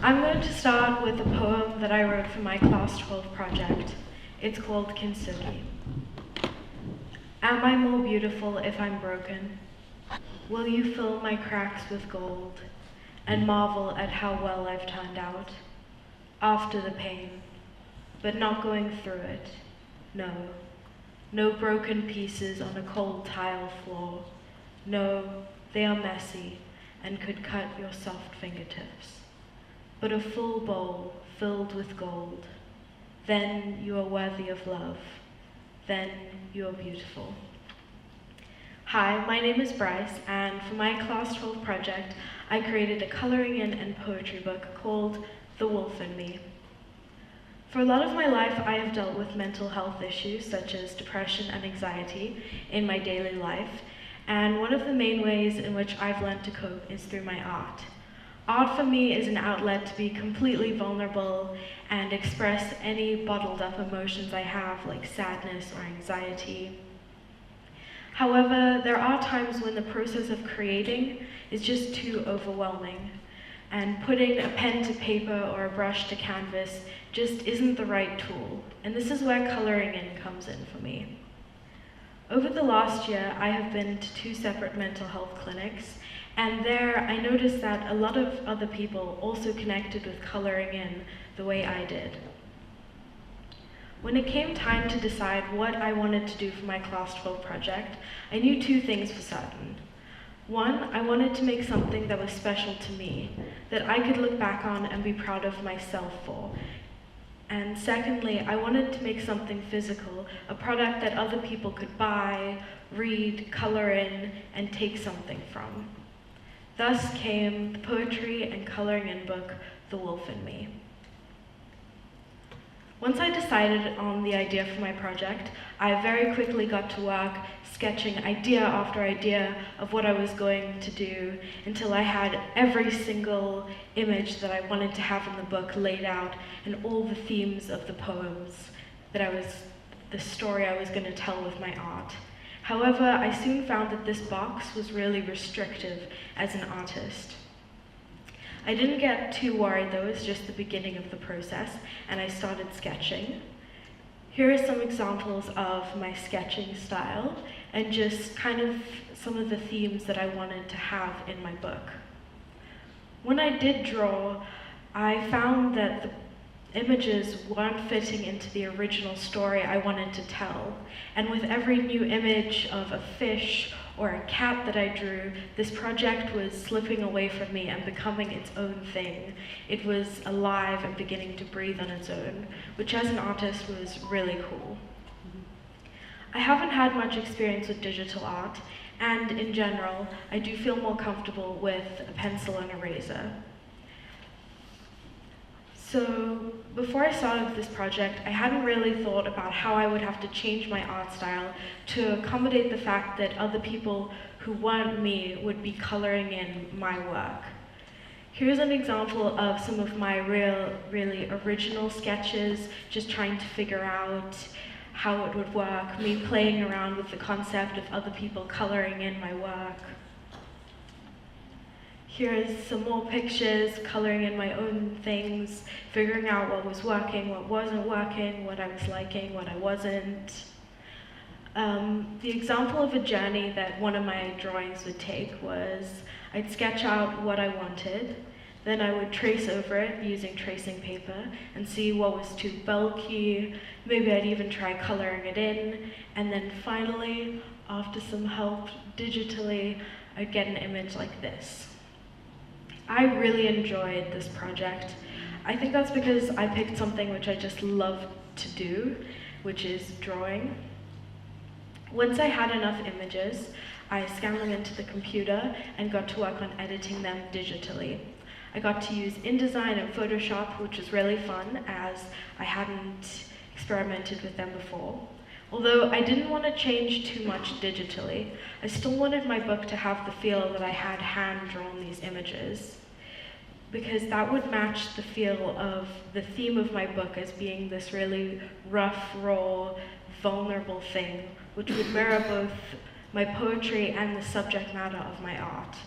I'm going to start with a poem that I wrote for my Class 12 project. It's called Kintsugi. Am I more beautiful if I'm broken? Will you fill my cracks with gold and marvel at how well I've turned out? After the pain, but not going through it. No. No broken pieces on a cold tile floor. No, they are messy and could cut your soft fingertips. But a full bowl filled with gold. Then you are worthy of love. Then you are beautiful. Hi, my name is Bryce, and for my Class 12 project, I created a coloring in and poetry book called The Wolf in Me. For a lot of my life, I have dealt with mental health issues such as depression and anxiety in my daily life, and one of the main ways in which I've learned to cope is through my art. Art for me is an outlet to be completely vulnerable and express any bottled up emotions I have, like sadness or anxiety. However, there are times when the process of creating is just too overwhelming, and putting a pen to paper or a brush to canvas just isn't the right tool, and this is where coloring in comes in for me. Over the last year, I have been to 2 separate mental health clinics, and there I noticed that a lot of other people also connected with coloring in the way I did. When it came time to decide what I wanted to do for my Class 12 project, I knew 2 things for certain. One, I wanted to make something that was special to me, that I could look back on and be proud of myself for. And secondly, I wanted to make something physical, a product that other people could buy, read, color in, and take something from. Thus came the poetry and coloring in book, The Wolf in Me. Once I decided on the idea for my project, I very quickly got to work sketching idea after idea of what I was going to do until I had every single image that I wanted to have in the book laid out and all the themes of the poems the story I was going to tell with my art. However, I soon found that this box was really restrictive as an artist. I didn't get too worried though, it was just the beginning of the process, and I started sketching. Here are some examples of my sketching style, and just kind of some of the themes that I wanted to have in my book. When I did draw, I found that the images weren't fitting into the original story I wanted to tell, and with every new image of a fish or a cat that I drew, this project was slipping away from me and becoming its own thing. It was alive and beginning to breathe on its own, which as an artist was really cool. I haven't had much experience with digital art, and in general, I do feel more comfortable with a pencil and eraser. So before I started this project, I hadn't really thought about how I would have to change my art style to accommodate the fact that other people who weren't me would be coloring in my work. Here's an example of some of my really original sketches, just trying to figure out how it would work, me playing around with the concept of other people coloring in my work. Here's some more pictures, coloring in my own things, figuring out what was working, what wasn't working, what I was liking, what I wasn't. The example of a journey that one of my drawings would take was I'd sketch out what I wanted, then I would trace over it using tracing paper and see what was too bulky, maybe I'd even try coloring it in, and then finally, after some help digitally, I'd get an image like this. I really enjoyed this project. I think that's because I picked something which I just love to do, which is drawing. Once I had enough images, I scanned them into the computer and got to work on editing them digitally. I got to use InDesign and Photoshop, which was really fun as I hadn't experimented with them before. Although I didn't want to change too much digitally, I still wanted my book to have the feel that I had hand-drawn these images, because that would match the feel of the theme of my book as being this really rough, raw, vulnerable thing, which would mirror both my poetry and the subject matter of my art.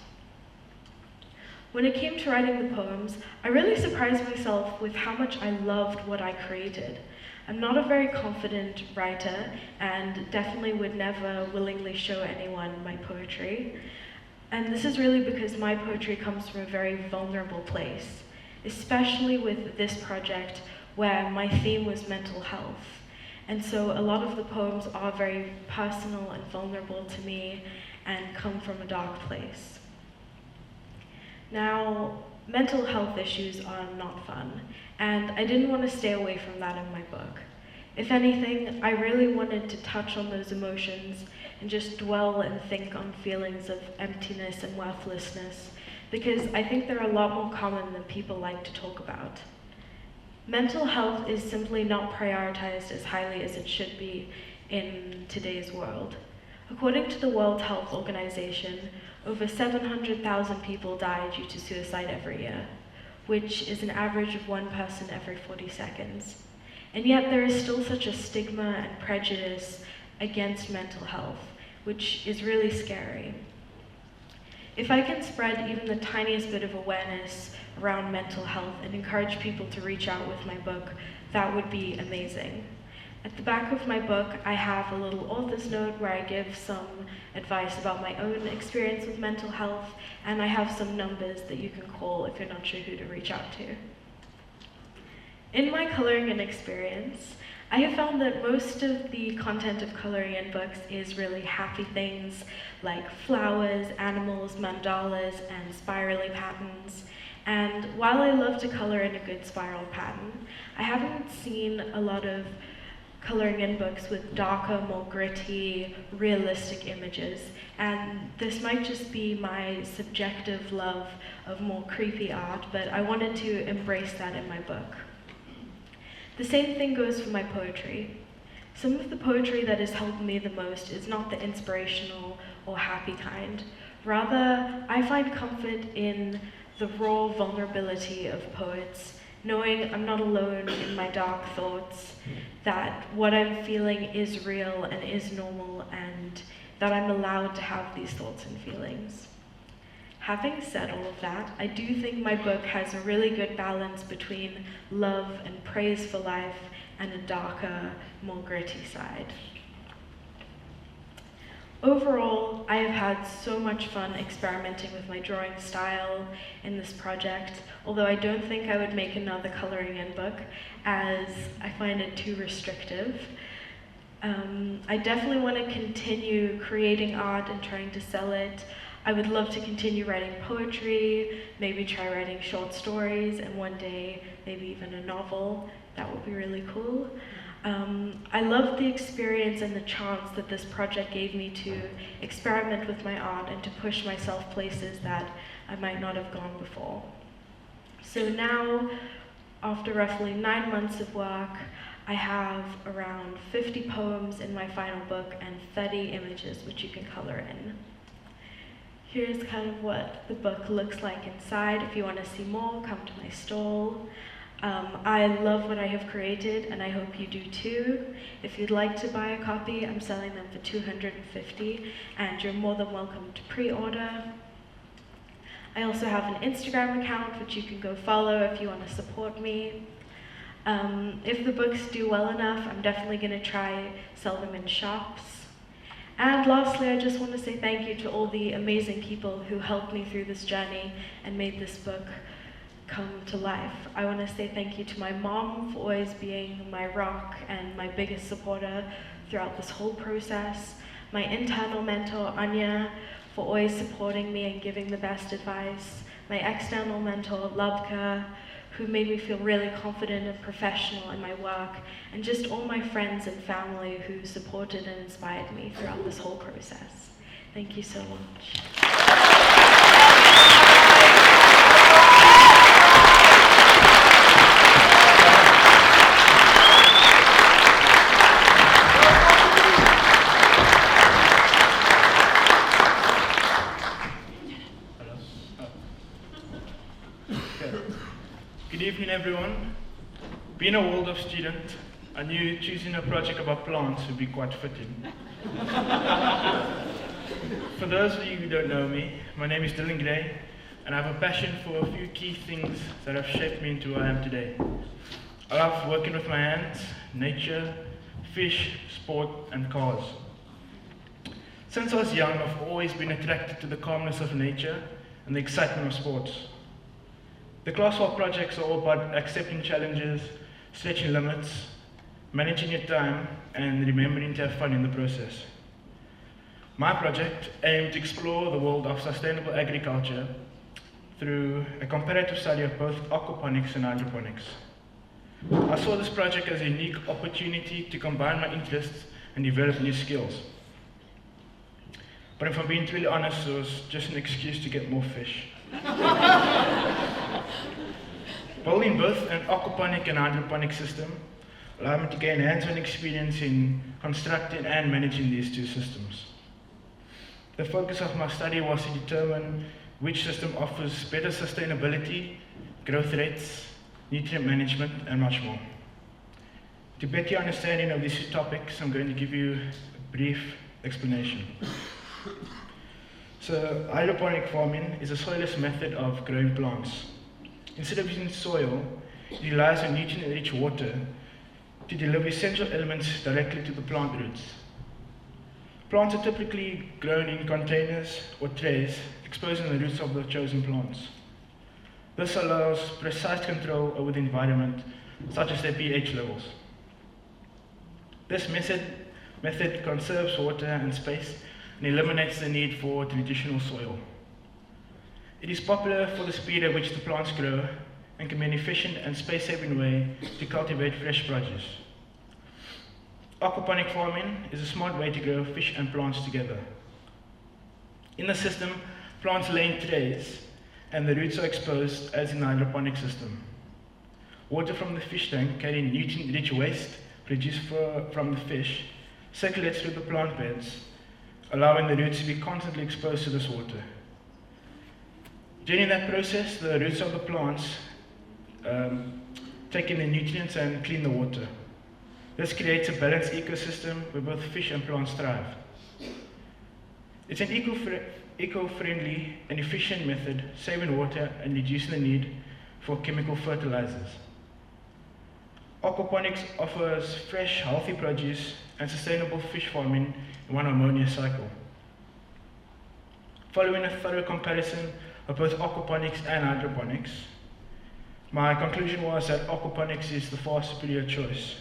When it came to writing the poems, I really surprised myself with how much I loved what I created. I'm not a very confident writer and definitely would never willingly show anyone my poetry. And this is really because my poetry comes from a very vulnerable place, especially with this project where my theme was mental health. And so a lot of the poems are very personal and vulnerable to me and come from a dark place. Now, mental health issues are not fun, and I didn't want to stay away from that in my book. If anything, I really wanted to touch on those emotions and just dwell and think on feelings of emptiness and worthlessness, because I think they're a lot more common than people like to talk about. Mental health is simply not prioritized as highly as it should be in today's world. According to the World Health Organization, over 700,000 people die due to suicide every year, which is an average of one person every 40 seconds. And yet there is still such a stigma and prejudice against mental health, which is really scary. If I can spread even the tiniest bit of awareness around mental health and encourage people to reach out with my book, that would be amazing. At the back of my book, I have a little author's note where I give some advice about my own experience with mental health, and I have some numbers that you can call if you're not sure who to reach out to. In my coloring in experience, I have found that most of the content of coloring in books is really happy things like flowers, animals, mandalas, and spirally patterns. And while I love to color in a good spiral pattern, I haven't seen a lot of coloring in books with darker, more gritty, realistic images. And this might just be my subjective love of more creepy art, but I wanted to embrace that in my book. The same thing goes for my poetry. Some of the poetry that has helped me the most is not the inspirational or happy kind. Rather, I find comfort in the raw vulnerability of poets, knowing I'm not alone in my dark thoughts, that what I'm feeling is real and is normal, and that I'm allowed to have these thoughts and feelings. Having said all of that, I do think my book has a really good balance between love and praise for life and a darker, more gritty side. Overall, I have had so much fun experimenting with my drawing style in this project, although I don't think I would make another coloring in book, as I find it too restrictive. I definitely want to continue creating art and trying to sell it. I would love to continue writing poetry, maybe try writing short stories, and one day maybe even a novel. That would be really cool. I loved the experience and the chance that this project gave me to experiment with my art and to push myself places that I might not have gone before. So now, after roughly 9 months of work, I have around 50 poems in my final book and 30 images which you can color in. Here's kind of what the book looks like inside. If you want to see more, come to my stall. I love what I have created, and I hope you do too. If you'd like to buy a copy, I'm selling them for $250, and you're more than welcome to pre-order. I also have an Instagram account which you can go follow if you want to support me. If the books do well enough, I'm definitely going to try sell them in shops. And lastly, I just want to say thank you to all the amazing people who helped me through this journey and made this book come to life. I want to say thank you to my mom for always being my rock and my biggest supporter throughout this whole process, my internal mentor, Anya, for always supporting me and giving the best advice, my external mentor, Labka, who made me feel really confident and professional in my work, and just all my friends and family who supported and inspired me throughout this whole process. Thank you so much. Good evening, everyone. Being a Waldorf student, I knew choosing a project about plants would be quite fitting. For those of you who don't know me, my name is Dylan Gray, and I have a passion for a few key things that have shaped me into who I am today. I love working with my hands, nature, fish, sport, and cars. Since I was young, I've always been attracted to the calmness of nature and the excitement of sports. The classwork projects are all about accepting challenges, stretching limits, managing your time, and remembering to have fun in the process. My project aimed to explore the world of sustainable agriculture through a comparative study of both aquaponics and hydroponics. I saw this project as a unique opportunity to combine my interests and develop new skills. But if I'm being really honest, it was just an excuse to get more fish. Building both an aquaponic and hydroponic system allowed me to gain hands-on experience in constructing and managing these two systems. The focus of my study was to determine which system offers better sustainability, growth rates, nutrient management, and much more. To better your understanding of these two topics, I'm going to give you a brief explanation. So, hydroponic farming is a soilless method of growing plants. Instead of using soil, it relies on nutrient-rich water to deliver essential elements directly to the plant roots. Plants are typically grown in containers or trays, exposing the roots of the chosen plants. This allows precise control over the environment, such as their pH levels. This method conserves water and space and eliminates the need for traditional soil. It is popular for the speed at which the plants grow and can be an efficient and space-saving way to cultivate fresh produce. Aquaponic farming is a smart way to grow fish and plants together. In the system, plants lay in trays and the roots are exposed as in the hydroponic system. Water from the fish tank carrying nutrient-rich waste produced from the fish circulates through the plant beds, allowing the roots to be constantly exposed to this water. During that process, the roots of the plants take in the nutrients and clean the water. This creates a balanced ecosystem where both fish and plants thrive. It's an eco-friendly and efficient method, saving water and reducing the need for chemical fertilizers. Aquaponics offers fresh, healthy produce and sustainable fish farming in one harmonious cycle. Following a thorough comparison of both aquaponics and hydroponics, my conclusion was that aquaponics is the far superior choice.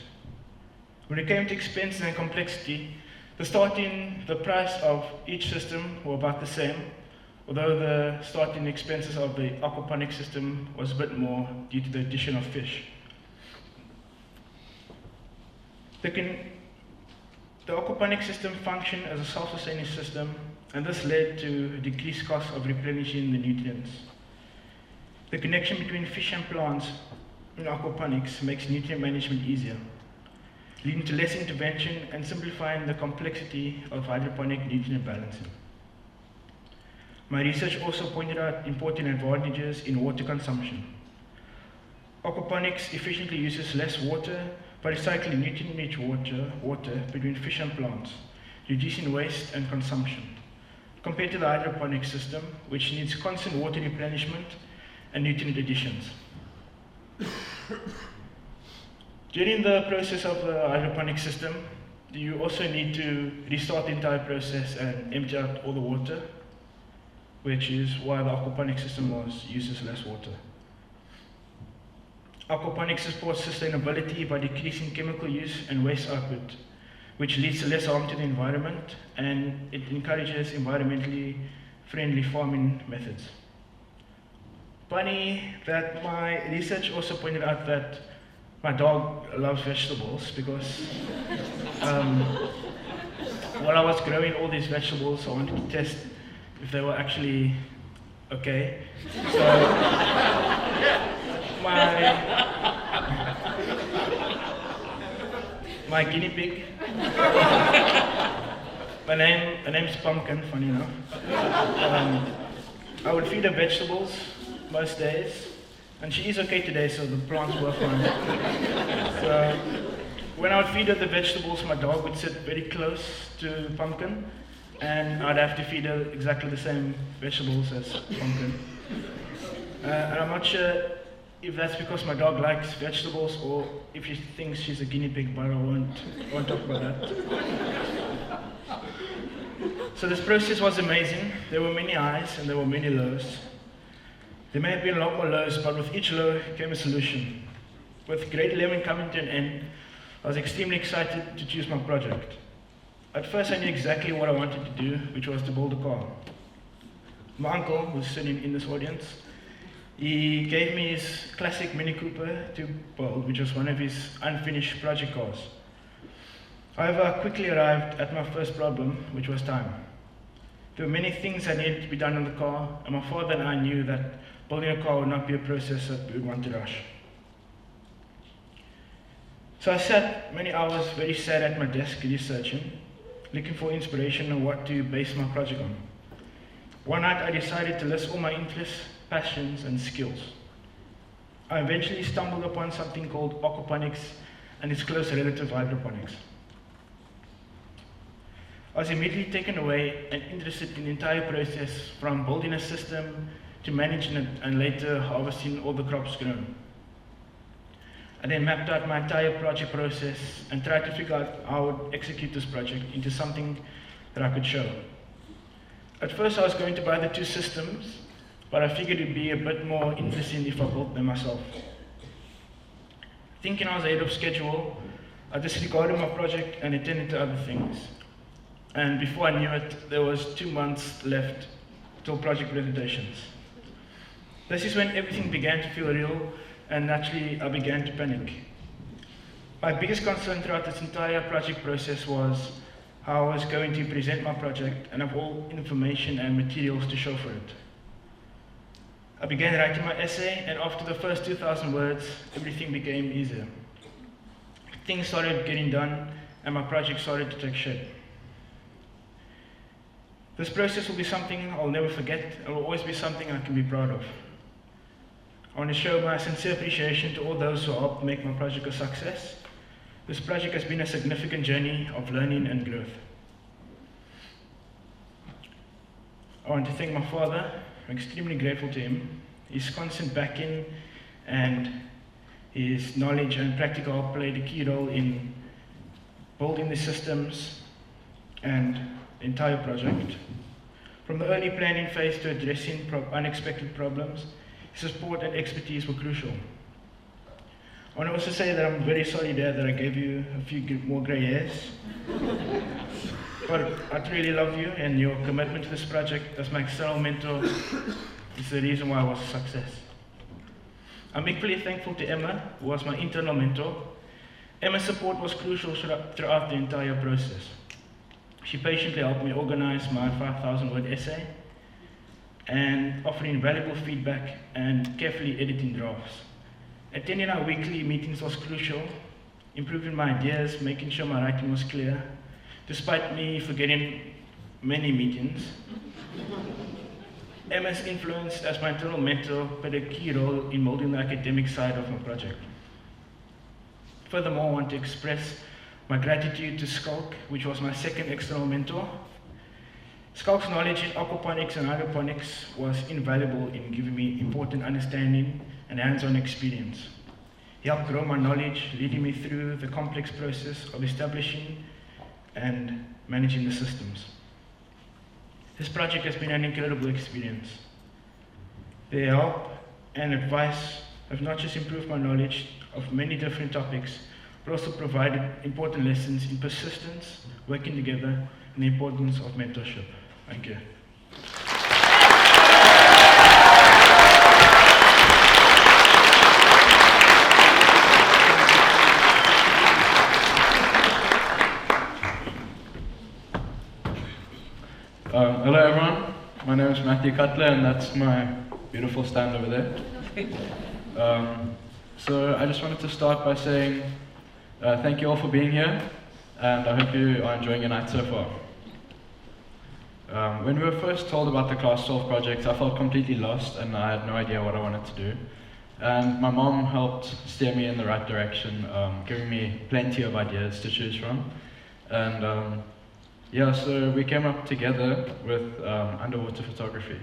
When it came to expense and complexity, the price of each system were about the same, although the starting expenses of the aquaponic system was a bit more due to the addition of fish. The aquaponic system functioned as a self-sustaining system, and this led to a decreased cost of replenishing the nutrients. The connection between fish and plants in aquaponics makes nutrient management easier, leading to less intervention and simplifying the complexity of hydroponic nutrient balancing. My research also pointed out important advantages in water consumption. Aquaponics efficiently uses less water by recycling nutrient-rich water between fish and plants, reducing waste and consumption, compared to the hydroponic system, which needs constant water replenishment and nutrient additions. During the process of the hydroponic system, you also need to restart the entire process and empty out all the water, which is why the aquaponic system uses less water. Aquaponics supports sustainability by decreasing chemical use and waste output, which leads to less harm to the environment, and it encourages environmentally friendly farming methods. Funny that my research also pointed out that my dog loves vegetables because while I was growing all these vegetables, I wanted to test if they were actually okay. So my guinea pig, her name's Pumpkin, funny enough. I would feed her vegetables most days, and she is okay today, so the plants were fine. So when I would feed her the vegetables, my dog would sit very close to Pumpkin, and I'd have to feed her exactly the same vegetables as Pumpkin. And I'm not sure if that's because my dog likes vegetables or if she thinks she's a guinea pig, but I won't talk about that. So this process was amazing. There were many highs and there were many lows. There may have been a lot more lows, but with each low came a solution. With grade 11 coming to an end, I was extremely excited to choose my project. At first I knew exactly what I wanted to do, which was to build a car. My uncle, who's sitting in this audience, he gave me his classic Mini Cooper to build, which was one of his unfinished project cars. However, I quickly arrived at my first problem, which was time. There were many things that needed to be done on the car, and my father and I knew that building a car would not be a process that we would want to rush. So I sat many hours very sad at my desk researching, looking for inspiration on what to base my project on. One night I decided to list all my interests, passions and skills. I eventually stumbled upon something called aquaponics and its close relative hydroponics. I was immediately taken away and interested in the entire process, from building a system to managing it and later harvesting all the crops grown. I then mapped out my entire project process and tried to figure out how I would execute this project into something that I could show. At first I was going to buy the two systems, but I figured it'd be a bit more interesting if I built them myself. Thinking I was ahead of schedule, I disregarded my project and attended to other things. And before I knew it, there was 2 months left till project presentations. This is when everything began to feel real, and naturally I began to panic. My biggest concern throughout this entire project process was how I was going to present my project and have all information and materials to show for it. I began writing my essay, and after the first 2,000 words, everything became easier. Things started getting done, and my project started to take shape. This process will be something I'll never forget, and will always be something I can be proud of. I want to show my sincere appreciation to all those who helped make my project a success. This project has been a significant journey of learning and growth. I want to thank my father. I'm extremely grateful to him. His constant backing and his knowledge and practical help played a key role in building the systems and the entire project. From the early planning phase to addressing unexpected problems, his support and expertise were crucial. I want to also say that I'm very sorry, Dad, that I gave you a few more grey hairs. But I really love you, and your commitment to this project as my external mentor is the reason why I was a success. I'm equally thankful to Emma, who was my internal mentor. Emma's support was crucial throughout the entire process. She patiently helped me organize my 5,000-word essay and offering valuable feedback and carefully editing drafts. Attending our weekly meetings was crucial, improving my ideas, making sure my writing was clear, despite me forgetting many meetings. Emma's influence as my internal mentor played a key role in molding the academic side of my project. Furthermore, I want to express my gratitude to Skulk, which was my second external mentor. Skulk's knowledge in aquaponics and hydroponics was invaluable in giving me important understanding and hands-on experience. He helped grow my knowledge, leading me through the complex process of establishing and managing the systems. This project has been an incredible experience. Their help and advice have not just improved my knowledge of many different topics, but also provided important lessons in persistence, working together, and the importance of mentorship. Thank you. Hello everyone, my name is Matthew Cutler and that's my beautiful stand over there. So I just wanted to start by saying thank you all for being here, and I hope you are enjoying your night so far. When we were first told about the Class 12 project, I felt completely lost and I had no idea what I wanted to do. And my mom helped steer me in the right direction, giving me plenty of ideas to choose from. And yeah, so we came up together with underwater photography.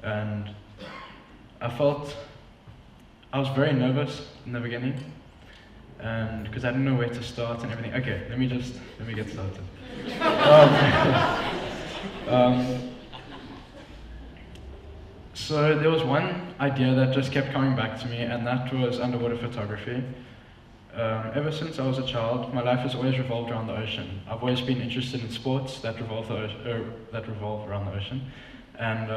And I was very nervous in the beginning, and because I didn't know where to start and everything. Okay, let me get started. So there was one idea that just kept coming back to me, and that was underwater photography. Ever since I was a child, my life has always revolved around the ocean. I've always been interested in sports that revolve around the ocean, and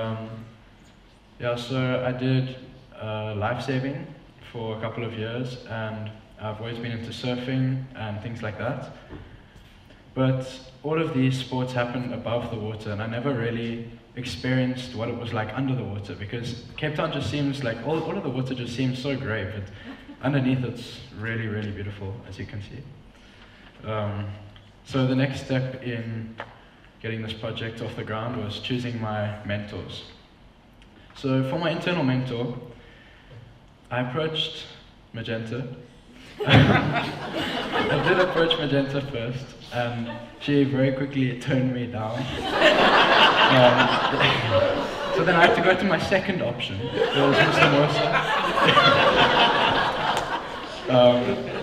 so I did lifesaving for a couple of years, and I've always been into surfing and things like that. But all of these sports happened above the water, and I never really experienced what it was like under the water, because Cape Town just seems like all of the water just seems so grey, but underneath it's really, really beautiful, as you can see. So the next step in getting this project off the ground was choosing my mentors. So for my internal mentor, I approached Magenta. I did approach Magenta first, and she very quickly turned me down. So then I had to go to my second option. It was Mr. Morsa.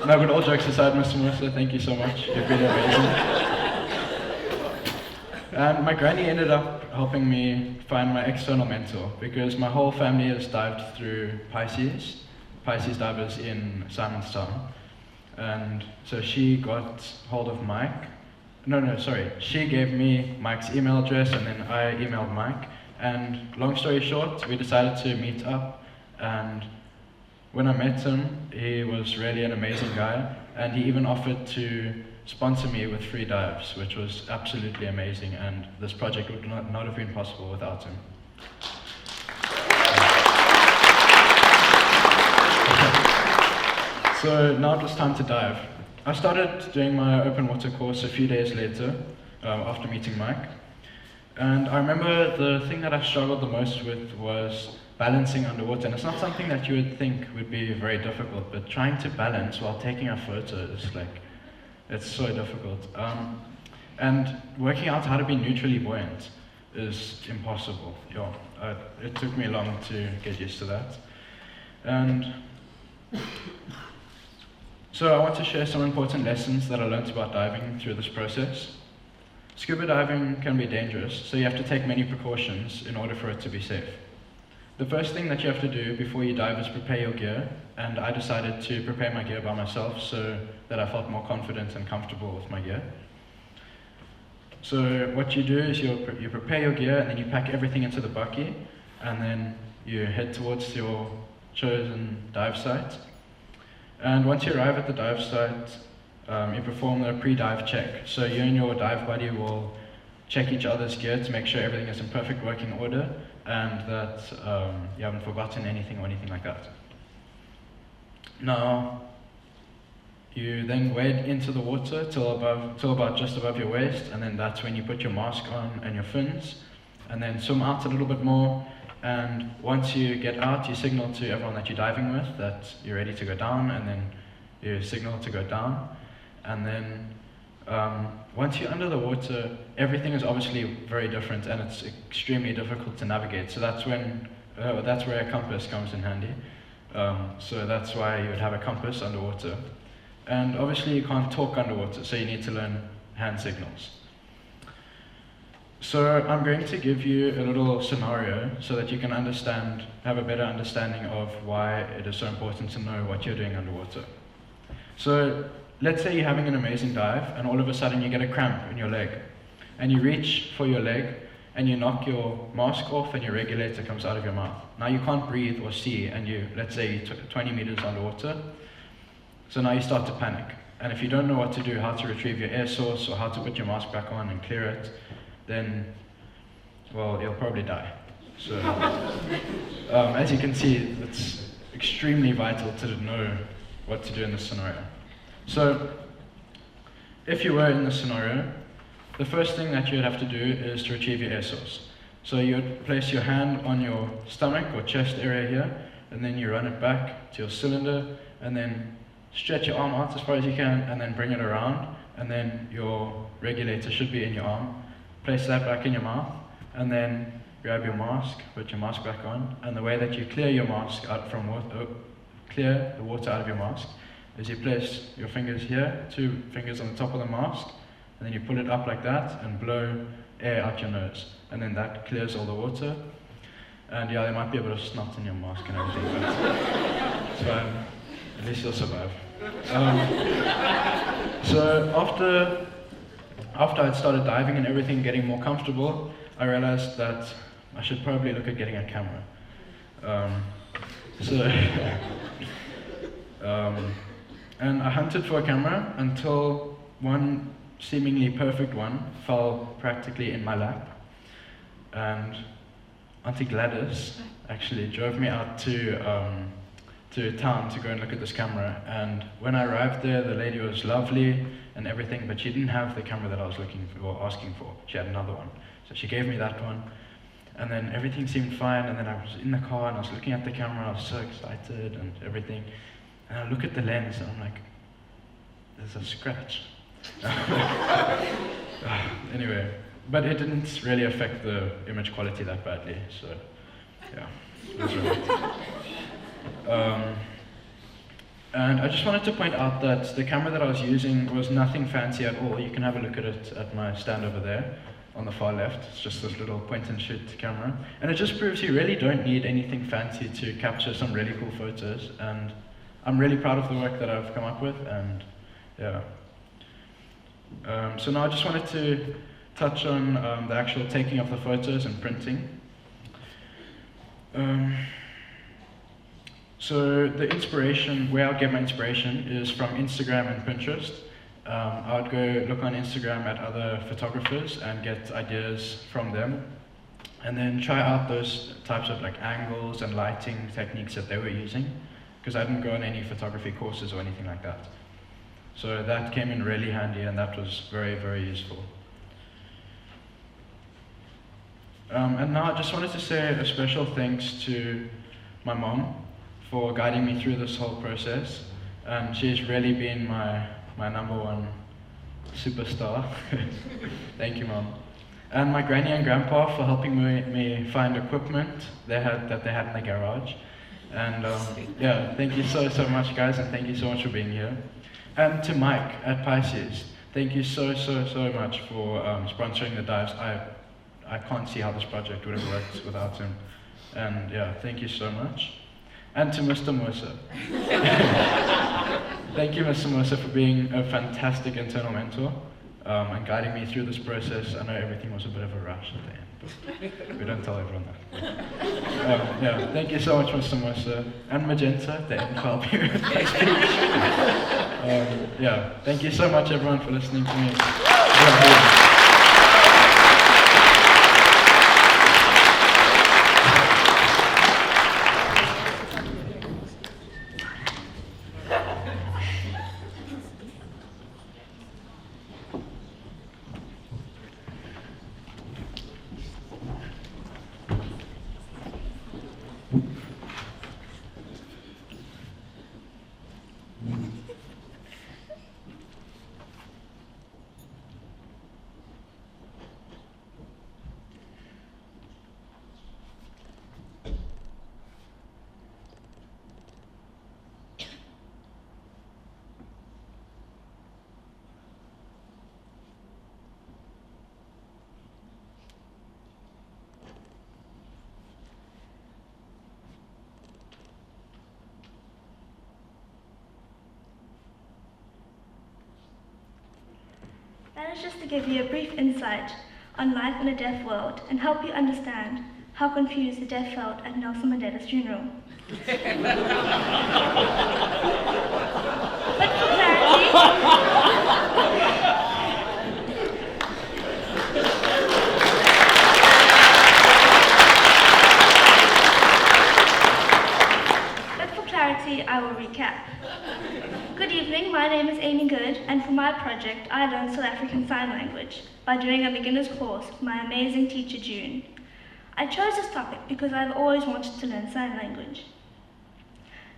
No, but all jokes aside, Mr. Morsa, thank you so much. You've been amazing. And my granny ended up helping me find my external mentor, because my whole family has dived through Pisces divers in Simonstown. And so she got hold of Mike. She gave me Mike's email address, and then I emailed Mike. And long story short, we decided to meet up, and when I met him, he was really an amazing guy, and he even offered to sponsor me with free dives, which was absolutely amazing, and this project would not have been possible without him. So now it was time to dive. I started doing my open water course a few days later, after meeting Mike, and I remember the thing that I struggled the most with was balancing underwater, and it's not something that you would think would be very difficult, but trying to balance while taking a photo is it's so difficult. And working out how to be neutrally buoyant is impossible. It took me long to get used to that. And so I want to share some important lessons that I learned about diving through this process. Scuba diving can be dangerous, so you have to take many precautions in order for it to be safe. The first thing that you have to do before you dive is prepare your gear, and I decided to prepare my gear by myself so that I felt more confident and comfortable with my gear. So what you do is you prepare your gear, and then you pack everything into the bucky, and then you head towards your chosen dive site. And once you arrive at the dive site, you perform a pre-dive check. So you and your dive buddy will check each other's gear to make sure everything is in perfect working order, and that you haven't forgotten anything or anything like that. Now, you then wade into the water till about just above your waist, and then that's when you put your mask on and your fins, and then swim out a little bit more. And once you get out, you signal to everyone that you're diving with that you're ready to go down, and then you signal to go down. And then once you're under the water, everything is obviously very different, and it's extremely difficult to navigate. So that's where a compass comes in handy. So that's why you would have a compass underwater. And obviously you can't talk underwater, so you need to learn hand signals. So I'm going to give you a little scenario so that you can have a better understanding of why it is so important to know what you're doing underwater. So let's say you're having an amazing dive, and all of a sudden you get a cramp in your leg, and you reach for your leg, and you knock your mask off, and your regulator comes out of your mouth. Now you can't breathe or see, and let's say you took 20 meters underwater, so now you start to panic. And if you don't know what to do, how to retrieve your air source, or how to put your mask back on and clear it, then, well, you'll probably die. So, as you can see, it's extremely vital to know what to do in this scenario. So, if you were in this scenario, the first thing that you would have to do is to retrieve your air source. So you would place your hand on your stomach or chest area here, and then you run it back to your cylinder, and then stretch your arm out as far as you can, and then bring it around, and then your regulator should be in your arm. Place that back in your mouth, and then grab your mask, put your mask back on, and the way that you clear your mask out from clear the water out of your mask is you place your fingers here, 2 fingers on the top of the mask, and then you pull it up like that and blow air out your nose, and then that clears all the water. And yeah, there might be a bit of snot in your mask and everything, but it's fine. At least you'll survive. So after I'd started diving and everything, getting more comfortable, I realized that I should probably look at getting a camera. And I hunted for a camera until one seemingly perfect one fell practically in my lap. And Auntie Gladys actually drove me out to town to go and look at this camera. And when I arrived there, the lady was lovely and everything, but she didn't have the camera that I was looking for or asking for. She had another one. So she gave me that one. And then everything seemed fine, and then I was in the car and I was looking at the camera, I was so excited and everything. And I look at the lens and I'm like, there's a scratch. Anyway, but it didn't really affect the image quality that badly, so yeah, it was alright. And I just wanted to point out that the camera that I was using was nothing fancy at all. You can have a look at it at my stand over there on the far left. It's just this little point and shoot camera. And it just proves you really don't need anything fancy to capture some really cool photos. And I'm really proud of the work that I've come up with, and yeah. So now I just wanted to touch on the actual taking of the photos and printing. So the inspiration, where I get my inspiration is from Instagram and Pinterest. I would go look on Instagram at other photographers and get ideas from them, and then try out those types of like angles and lighting techniques that they were using, because I didn't go on any photography courses or anything like that. So that came in really handy, and that was very, very useful. And now I just wanted to say a special thanks to my mom for guiding me through this whole process. And she's really been my #1 superstar. Thank you, Mom. And my granny and grandpa for helping me find equipment that they had in the garage. And yeah, thank you so much, guys, and thank you so much for being here. And to Mike at Pisces, thank you so much for sponsoring the dives. I can't see how this project would have worked without him. And yeah, thank you so much. And to Mr. Mercer. Thank you, Mr. Mercer, for being a fantastic internal mentor and guiding me through this process. I know everything was a bit of a rush at the end, but we don't tell everyone that. Yeah, thank you so much, Mr. Mercer. And Magenta at the end for helping me with my speech. Yeah, thank you so much, everyone, for listening to me. That is just to give you a brief insight on life in a deaf world and help you understand how confused the deaf felt at Nelson Mandela's funeral. But for clarity, I will recap. Good evening, my name is Amy Good, and for my project, I learned South African Sign Language by doing a beginner's course with my amazing teacher, June. I chose this topic because I've always wanted to learn sign language.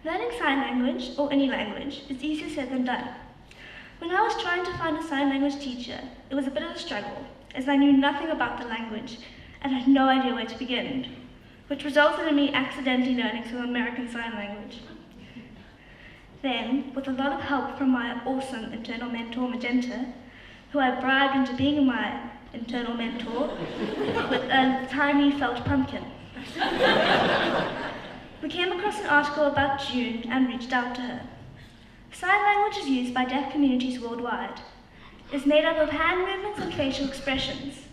Learning sign language, or any language, is easier said than done. When I was trying to find a sign language teacher, it was a bit of a struggle, as I knew nothing about the language, and had no idea where to begin, which resulted in me accidentally learning some American Sign Language. Then, with a lot of help from my awesome internal mentor, Magenta, who I bribed into being my internal mentor with a tiny felt pumpkin, we came across an article about June and reached out to her. Sign language is used by deaf communities worldwide. It is made up of hand movements and facial expressions.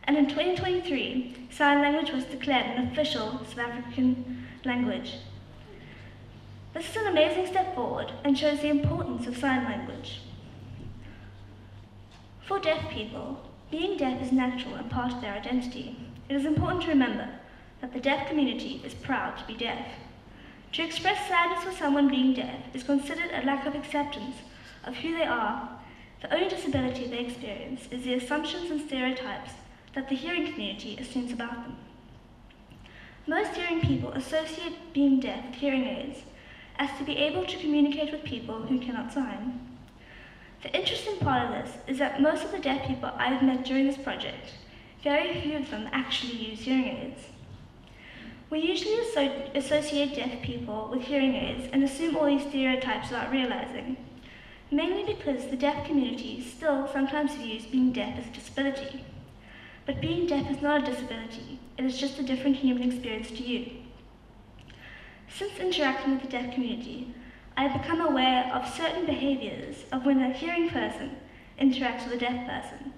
And in 2023, sign language was declared an official South African language. This is an amazing step forward and shows the importance of sign language. For deaf people, being deaf is natural and part of their identity. It is important to remember that the deaf community is proud to be deaf. To express sadness for someone being deaf is considered a lack of acceptance of who they are. The only disability they experience is the assumptions and stereotypes that the hearing community assumes about them. Most hearing people associate being deaf with hearing aids as to be able to communicate with people who cannot sign. The interesting part of this is that most of the deaf people I have met during this project, very few of them actually use hearing aids. We usually associate deaf people with hearing aids and assume all these stereotypes without realizing, mainly because the deaf community still sometimes views being deaf as a disability. But being deaf is not a disability, it is just a different human experience to you. Since interacting with the deaf community, I have become aware of certain behaviors of when a hearing person interacts with a deaf person.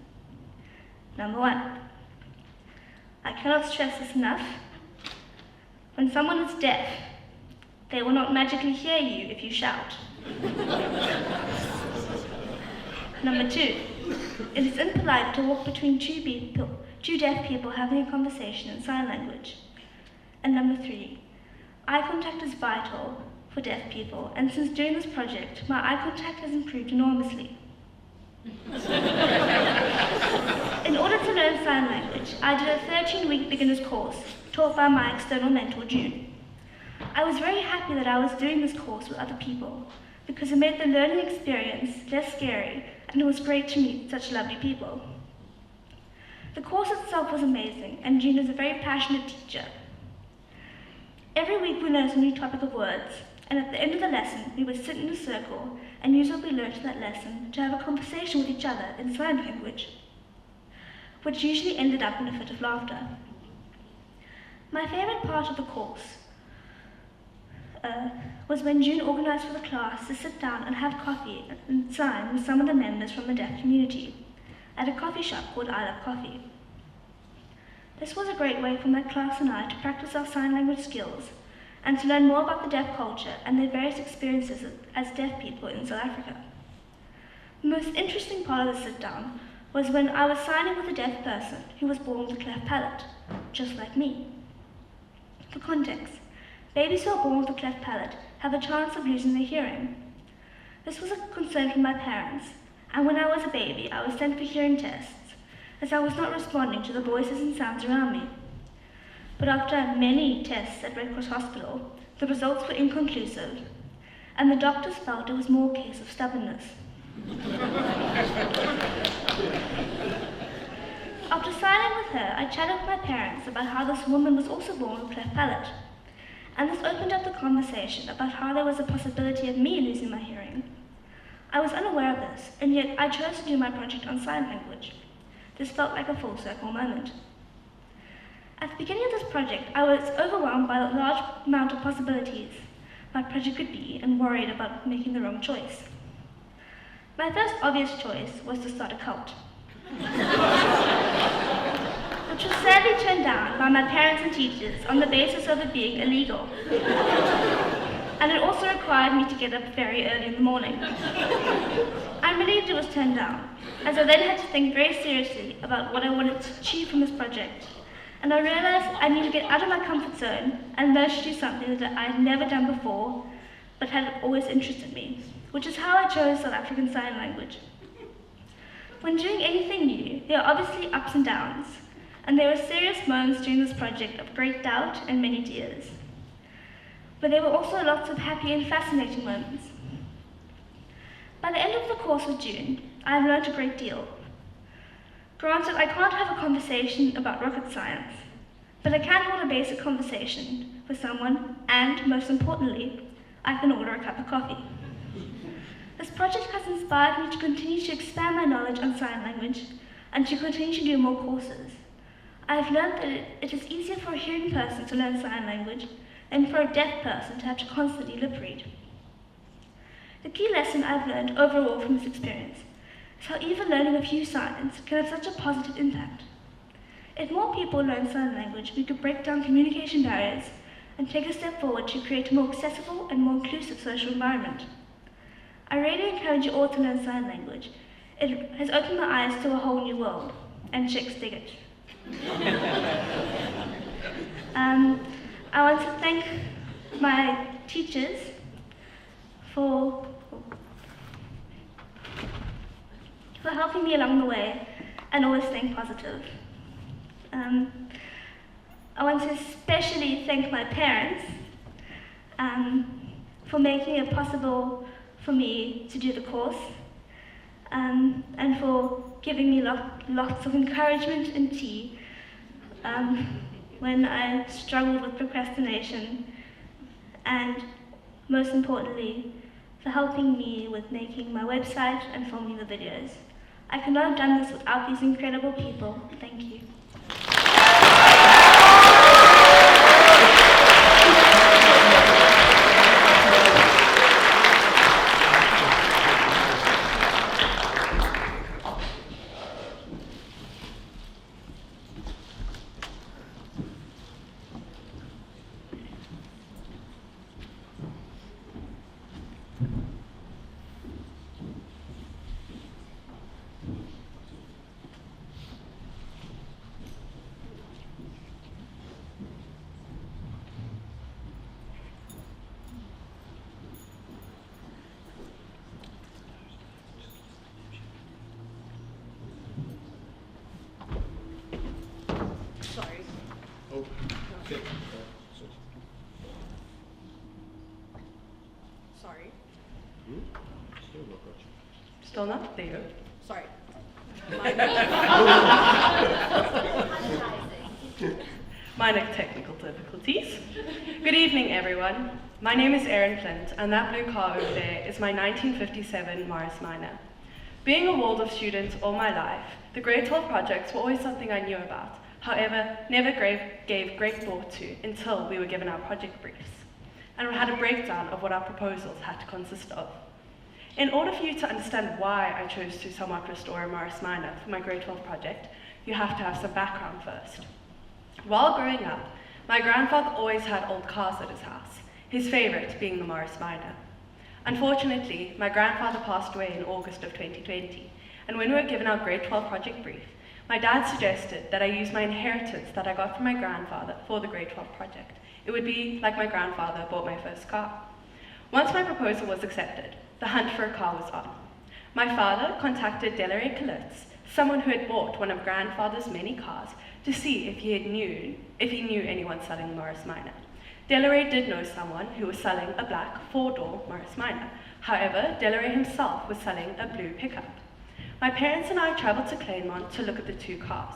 Number 1, I cannot stress this enough. When someone is deaf, they will not magically hear you if you shout. Number 2, it is impolite to walk between two deaf people having a conversation in sign language. And number 3, eye contact is vital for deaf people, and since doing this project, my eye contact has improved enormously. In order to learn sign language, I did a 13-week beginner's course taught by my external mentor, June. I was very happy that I was doing this course with other people because it made the learning experience less scary, and it was great to meet such lovely people. The course itself was amazing, and June is a very passionate teacher. Every week we learned a new topic of words, and at the end of the lesson we would sit in a circle and use what we learned in that lesson to have a conversation with each other in sign language, which usually ended up in a fit of laughter. My favourite part of the course was when June organised for the class to sit down and have coffee and sign with some of the members from the deaf community at a coffee shop called I Love Coffee. This was a great way for my class and I to practice our sign language skills and to learn more about the deaf culture and their various experiences as deaf people in South Africa. The most interesting part of the sit-down was when I was signing with a deaf person who was born with a cleft palate, just like me. For context, babies who are born with a cleft palate have a chance of losing their hearing. This was a concern from my parents, and when I was a baby, I was sent for hearing tests, as I was not responding to the voices and sounds around me. But after many tests at Red Cross Hospital, the results were inconclusive, and the doctors felt it was more a case of stubbornness. After signing with her, I chatted with my parents about how this woman was also born with a cleft palate, and this opened up the conversation about how there was a possibility of me losing my hearing. I was unaware of this, and yet I chose to do my project on sign language. This felt like a full circle moment. At the beginning of this project, I was overwhelmed by the large amount of possibilities my project could be and worried about making the wrong choice. My first obvious choice was to start a cult, which was sadly turned down by my parents and teachers on the basis of it being illegal. And it also required me to get up very early in the morning. I'm relieved it was turned down, as I then had to think very seriously about what I wanted to achieve from this project. And I realized I needed to get out of my comfort zone and learn to do something that I had never done before, but had always interested me, which is how I chose South African Sign Language. When doing anything new, there are obviously ups and downs, and there were serious moments during this project of great doubt and many tears. But there were also lots of happy and fascinating moments. By the end of the course with June, I have learned a great deal. Granted, I can't have a conversation about rocket science, but I can hold a basic conversation with someone, and most importantly, I can order a cup of coffee. This project has inspired me to continue to expand my knowledge on sign language and to continue to do more courses. I have learned that it is easier for a hearing person to learn sign language than for a deaf person to have to constantly lip read. The key lesson I've learned overall from this experience is how even learning a few signs can have such a positive impact. If more people learn sign language, we could break down communication barriers and take a step forward to create a more accessible and more inclusive social environment. I really encourage you all to learn sign language. It has opened my eyes to a whole new world, and chicks dig it. I want to thank my teachers for helping me along the way and always staying positive. I want to especially thank my parents for making it possible for me to do the course, and for giving me lots of encouragement and tea when I struggled with procrastination, and most importantly, for helping me with making my website and filming the videos. I could not have done this without these incredible people. Thank you. Sorry. Still not? There you go. Sorry. Minor technical difficulties. Good evening, everyone. My name is Erin Flint, and that blue car over there is my 1957 Morris Minor. Being a Waldorf student all my life, the Grade 12 projects were always something I knew about, however, never gave great thought to until we were given our project briefs, and we had a breakdown of what our proposals had to consist of. In order for you to understand why I chose to somewhat restore a Morris Minor for my Grade 12 project, you have to have some background first. While growing up, my grandfather always had old cars at his house, his favourite being the Morris Minor. Unfortunately, my grandfather passed away in August of 2020, and when we were given our Grade 12 project brief, my dad suggested that I use my inheritance that I got from my grandfather for the Grade 12 project. It would be like my grandfather bought my first car. Once my proposal was accepted, the hunt for a car was on. My father contacted Delaray Culminates, someone who had bought one of grandfather's many cars, to see if he knew anyone selling the Morris Minor. Delaray did know someone who was selling a black 4-door Morris Minor. However, Delaray himself was selling a blue pickup. My parents and I travelled to Claremont to look at the two cars.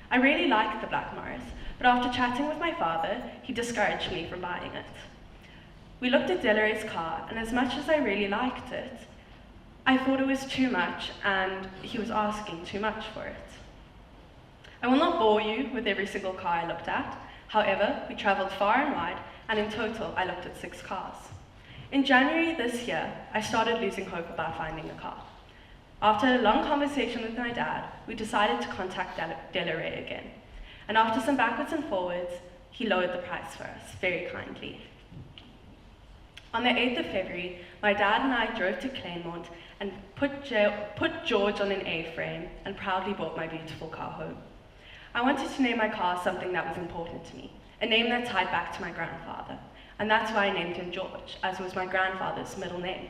I really liked the black Morris, but after chatting with my father, he discouraged me from buying it. We looked at Delaray's car, and as much as I really liked it, I thought it was too much, and he was asking too much for it. I will not bore you with every single car I looked at. However, we travelled far and wide, and in total, I looked at 6 cars. In January this year, I started losing hope about finding a car. After a long conversation with my dad, we decided to contact Delaray again. And after some backwards and forwards, he lowered the price for us, very kindly. On the 8th of February, my dad and I drove to Claremont and put George on an A-frame and proudly brought my beautiful car home. I wanted to name my car something that was important to me, a name that tied back to my grandfather, and that's why I named him George, as it was my grandfather's middle name.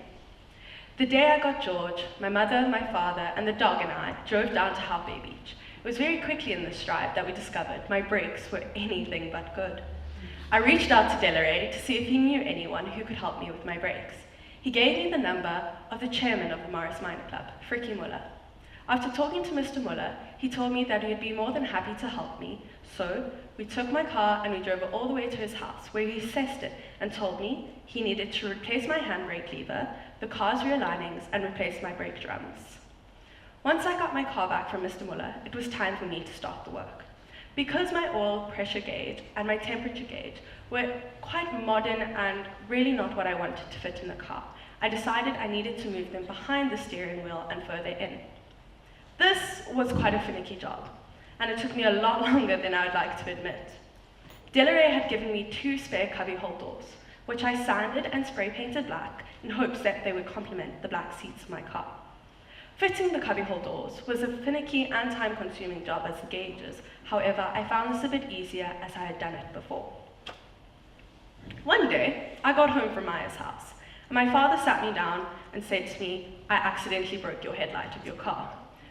The day I got George, my mother, my father, and the dog and I drove down to Half Bay Beach. It was very quickly in this drive that we discovered my brakes were anything but good. I reached out to Delaray to see if he knew anyone who could help me with my brakes. He gave me the number of the chairman of the Morris Minor Club, Fricky Muller. After talking to Mr. Muller, he told me that he would be more than happy to help me, so we took my car and we drove it all the way to his house, where he assessed it and told me he needed to replace my handbrake lever, the car's rear linings, and replace my brake drums. Once I got my car back from Mr. Muller, it was time for me to start the work. Because my oil pressure gauge and my temperature gauge were quite modern and really not what I wanted to fit in the car, I decided I needed to move them behind the steering wheel and further in. This was quite a finicky job, and it took me a lot longer than I would like to admit. Delaray had given me 2 spare cubbyhole doors, which I sanded and spray painted black in hopes that they would complement the black seats of my car. Fitting the cubbyhole doors was a finicky and time-consuming job as the gauges. However, I found this a bit easier as I had done it before. One day, I got home from Maya's house, and my father sat me down and said to me, "I accidentally broke your headlight of your car,"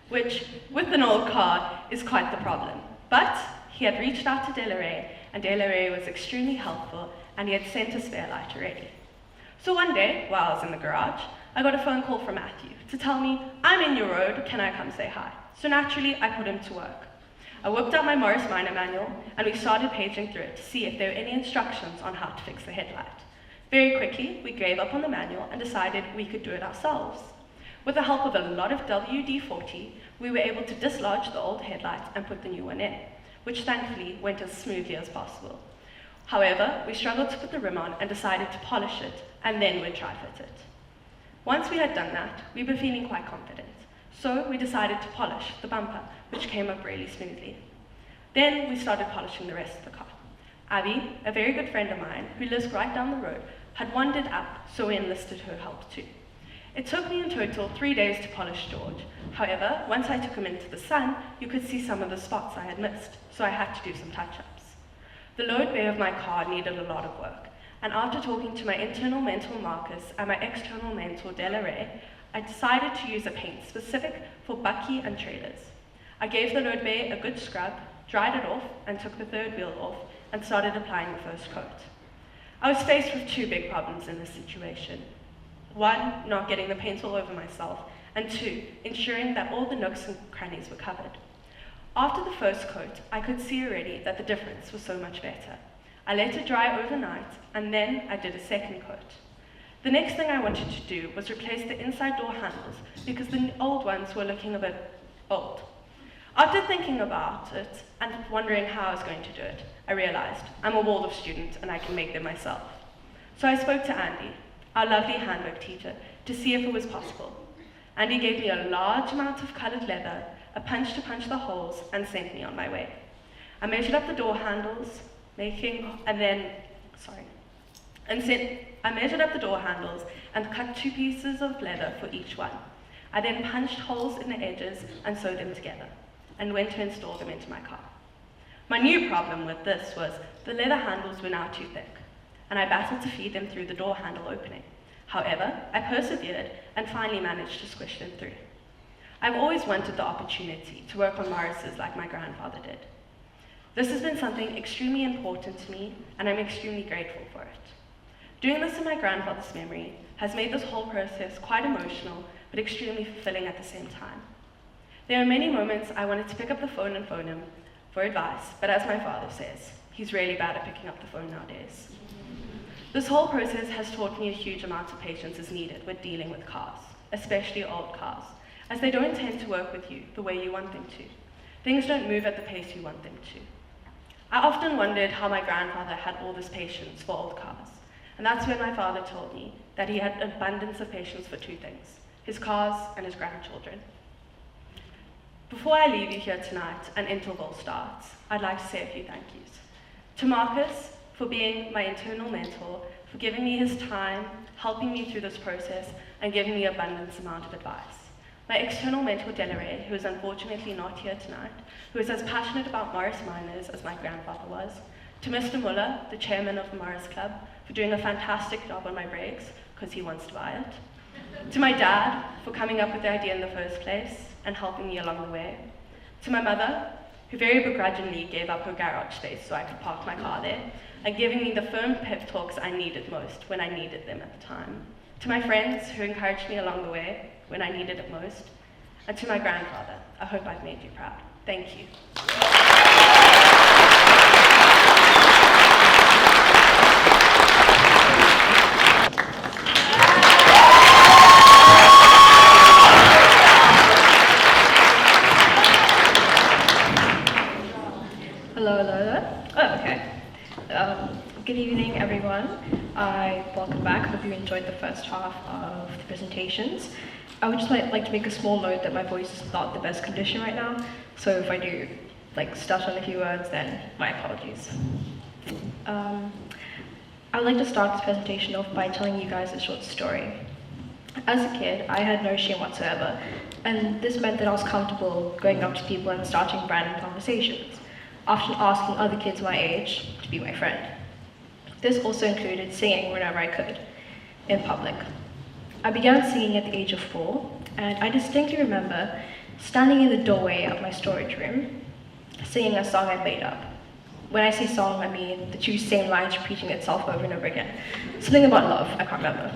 which, with an old car, is quite the problem. But he had reached out to Delaray, and Delaray was extremely helpful, and he had sent a spare light already. So one day, while I was in the garage, I got a phone call from Matthew to tell me, "I'm in your road, can I come say hi?" So naturally, I put him to work. I whipped out my Morris Minor manual, and we started paging through it to see if there were any instructions on how to fix the headlight. Very quickly, we gave up on the manual and decided we could do it ourselves. With the help of a lot of WD-40, we were able to dislodge the old headlight and put the new one in, which thankfully went as smoothly as possible. However, we struggled to put the rim on and decided to polish it, and then we'd try fit it. Once we had done that, we were feeling quite confident, so we decided to polish the bumper, which came up really smoothly. Then we started polishing the rest of the car. Abby, a very good friend of mine, who lives right down the road, had wandered up, so we enlisted her help too. It took me in total 3 days to polish George. However, once I took him into the sun, you could see some of the spots I had missed, so I had to do some touch-ups. The load bay of my car needed a lot of work, and after talking to my internal mentor Marcus and my external mentor Delaray, I decided to use a paint specific for bucky and trailers. I gave the load bay a good scrub, dried it off, and took the third wheel off, and started applying the first coat. I was faced with 2 big problems in this situation. 1, not getting the paint all over myself, and 2, ensuring that all the nooks and crannies were covered. After the first coat, I could see already that the difference was so much better. I let it dry overnight, and then I did a second coat. The next thing I wanted to do was replace the inside door handles because the old ones were looking a bit old. After thinking about it and wondering how I was going to do it, I realized I'm a Waldorf student and I can make them myself. So I spoke to Andy, our lovely handwork teacher, to see if it was possible. Andy gave me a large amount of colored leather, a punch to punch the holes, and sent me on my way. I measured up the door handles, I measured up the door handles and cut 2 pieces of leather for each one. I then punched holes in the edges and sewed them together, and went to install them into my car. My new problem with this was the leather handles were now too thick, and I battled to feed them through the door handle opening. However, I persevered and finally managed to squish them through. I've always wanted the opportunity to work on Morrises like my grandfather did. This has been something extremely important to me, and I'm extremely grateful for it. Doing this in my grandfather's memory has made this whole process quite emotional, but extremely fulfilling at the same time. There are many moments I wanted to pick up the phone and phone him for advice, but as my father says, he's really bad at picking up the phone nowadays. This whole process has taught me a huge amount of patience is needed with dealing with cars, especially old cars, as they don't tend to work with you the way you want them to. Things don't move at the pace you want them to. I often wondered how my grandfather had all this patience for old cars, and that's when my father told me that he had an abundance of patience for 2 things, his cars and his grandchildren. Before I leave you here tonight and interval starts, I'd like to say a few thank yous. To Marcus, for being my internal mentor, for giving me his time, helping me through this process, and giving me abundance amount of advice. My external mentor, Delaray, who is unfortunately not here tonight, who is as passionate about Morris Minors as my grandfather was. To Mr. Muller, the chairman of the Morris Club, for doing a fantastic job on my brakes, because he wants to buy it. To my dad, for coming up with the idea in the first place, and helping me along the way. To my mother, who very begrudgingly gave up her garage space so I could park my car there, and giving me the firm pep talks I needed most when I needed them at the time. To my friends, who encouraged me along the way when I needed it most. And to my grandfather, I hope I've made you proud. Thank you. Hello. Oh, okay. Good evening, everyone. Welcome back. Hope you enjoyed the first half of the presentations. I would just like to make a small note that my voice is not the best condition right now, so if I do stutter on a few words, then my apologies. I would like to start this presentation off by telling you guys a short story. As a kid, I had no shame whatsoever, and this meant that I was comfortable going up to people and starting random conversations, often asking other kids my age to be my friend. This also included singing whenever I could, in public. I began singing at the age of 4, and I distinctly remember standing in the doorway of my storage room, singing a song I made up. When I say song, I mean the two same lines repeating itself over and over again. Something about love, I can't remember.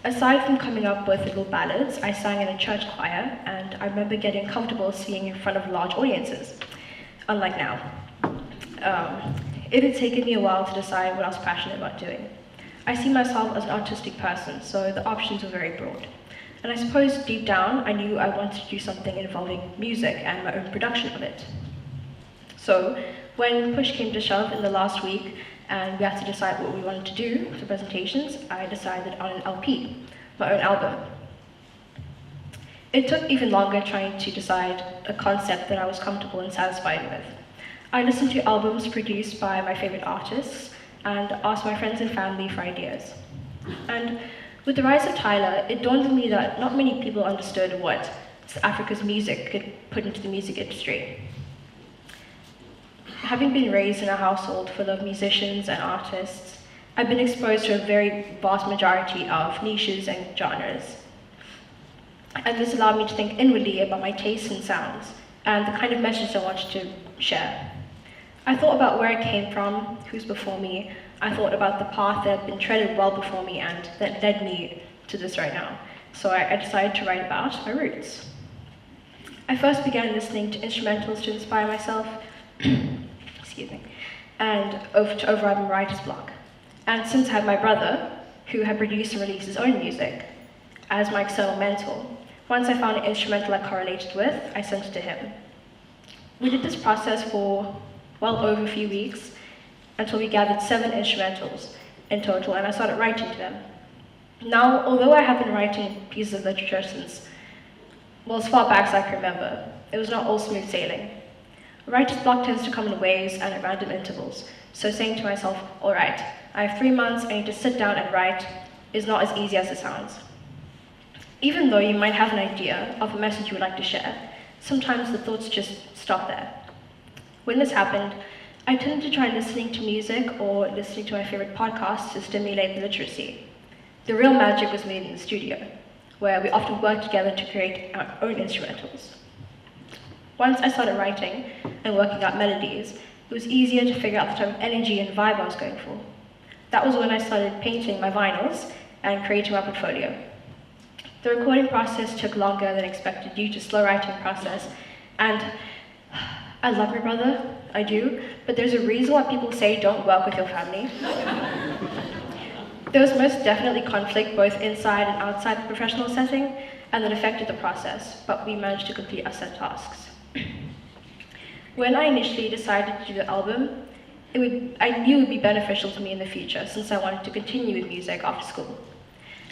Aside from coming up with little ballads, I sang in a church choir, and I remember getting comfortable singing in front of large audiences, unlike now. It had taken me a while to decide what I was passionate about doing. I see myself as an artistic person, so the options were very broad. And I suppose deep down, I knew I wanted to do something involving music and my own production of it. So, when push came to shove in the last week, and we had to decide what we wanted to do for presentations, I decided on an LP, my own album. It took even longer trying to decide a concept that I was comfortable and satisfied with. I listened to albums produced by my favorite artists and asked my friends and family for ideas. And with the rise of Tyler, it dawned on me that not many people understood what Africa's music could put into the music industry. Having been raised in a household full of musicians and artists, I've been exposed to a very vast majority of niches and genres. And this allowed me to think inwardly about my tastes and sounds, and the kind of message I wanted to share. I thought about where I came from, who's before me. I thought about the path that had been treaded well before me and that led me to this right now. So I decided to write about my roots. I first began listening to instrumentals to inspire myself, excuse me, and to override my writer's block. And since I had my brother, who had produced and released his own music, as my external mentor, once I found an instrumental I correlated with, I sent it to him. We did this process for well over a few weeks, until we gathered 7 instrumentals in total, and I started writing to them. Now, although I have been writing pieces of literature since, well, as far back as I can remember, it was not all smooth sailing. Writer's block tends to come in waves and at random intervals, so saying to myself, all right, I have 3 months, I need to sit down and write, is not as easy as it sounds. Even though you might have an idea of a message you would like to share, sometimes the thoughts just stop there. When this happened, I tended to try listening to music or listening to my favorite podcasts to stimulate the literacy. The real magic was made in the studio, where we often worked together to create our own instrumentals. Once I started writing and working out melodies, it was easier to figure out the type of energy and vibe I was going for. That was when I started painting my vinyls and creating my portfolio. The recording process took longer than expected due to slow writing process, and I love my brother, I do, but there's a reason why people say don't work with your family. There was most definitely conflict both inside and outside the professional setting, and that affected the process, but we managed to complete our set tasks. When I initially decided to do the album, I knew it would be beneficial to me in the future, since I wanted to continue with music after school.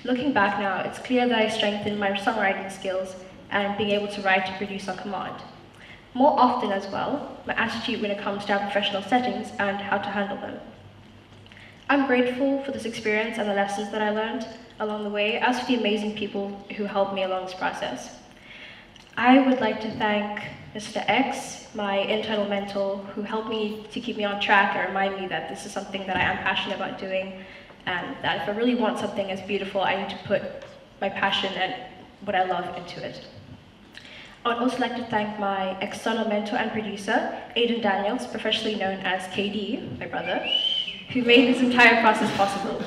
Looking back now, it's clear that I strengthened my songwriting skills and being able to write and produce on command. More often as well, my attitude when it comes to our professional settings and how to handle them. I'm grateful for this experience and the lessons that I learned along the way, as for the amazing people who helped me along this process. I would like to thank Mr. X, my internal mentor, who helped me to keep me on track and remind me that this is something that I am passionate about doing, and that if I really want something as beautiful, I need to put my passion and what I love into it. I would also like to thank my external mentor and producer, Aidan Daniels, professionally known as KD, my brother, who made this entire process possible.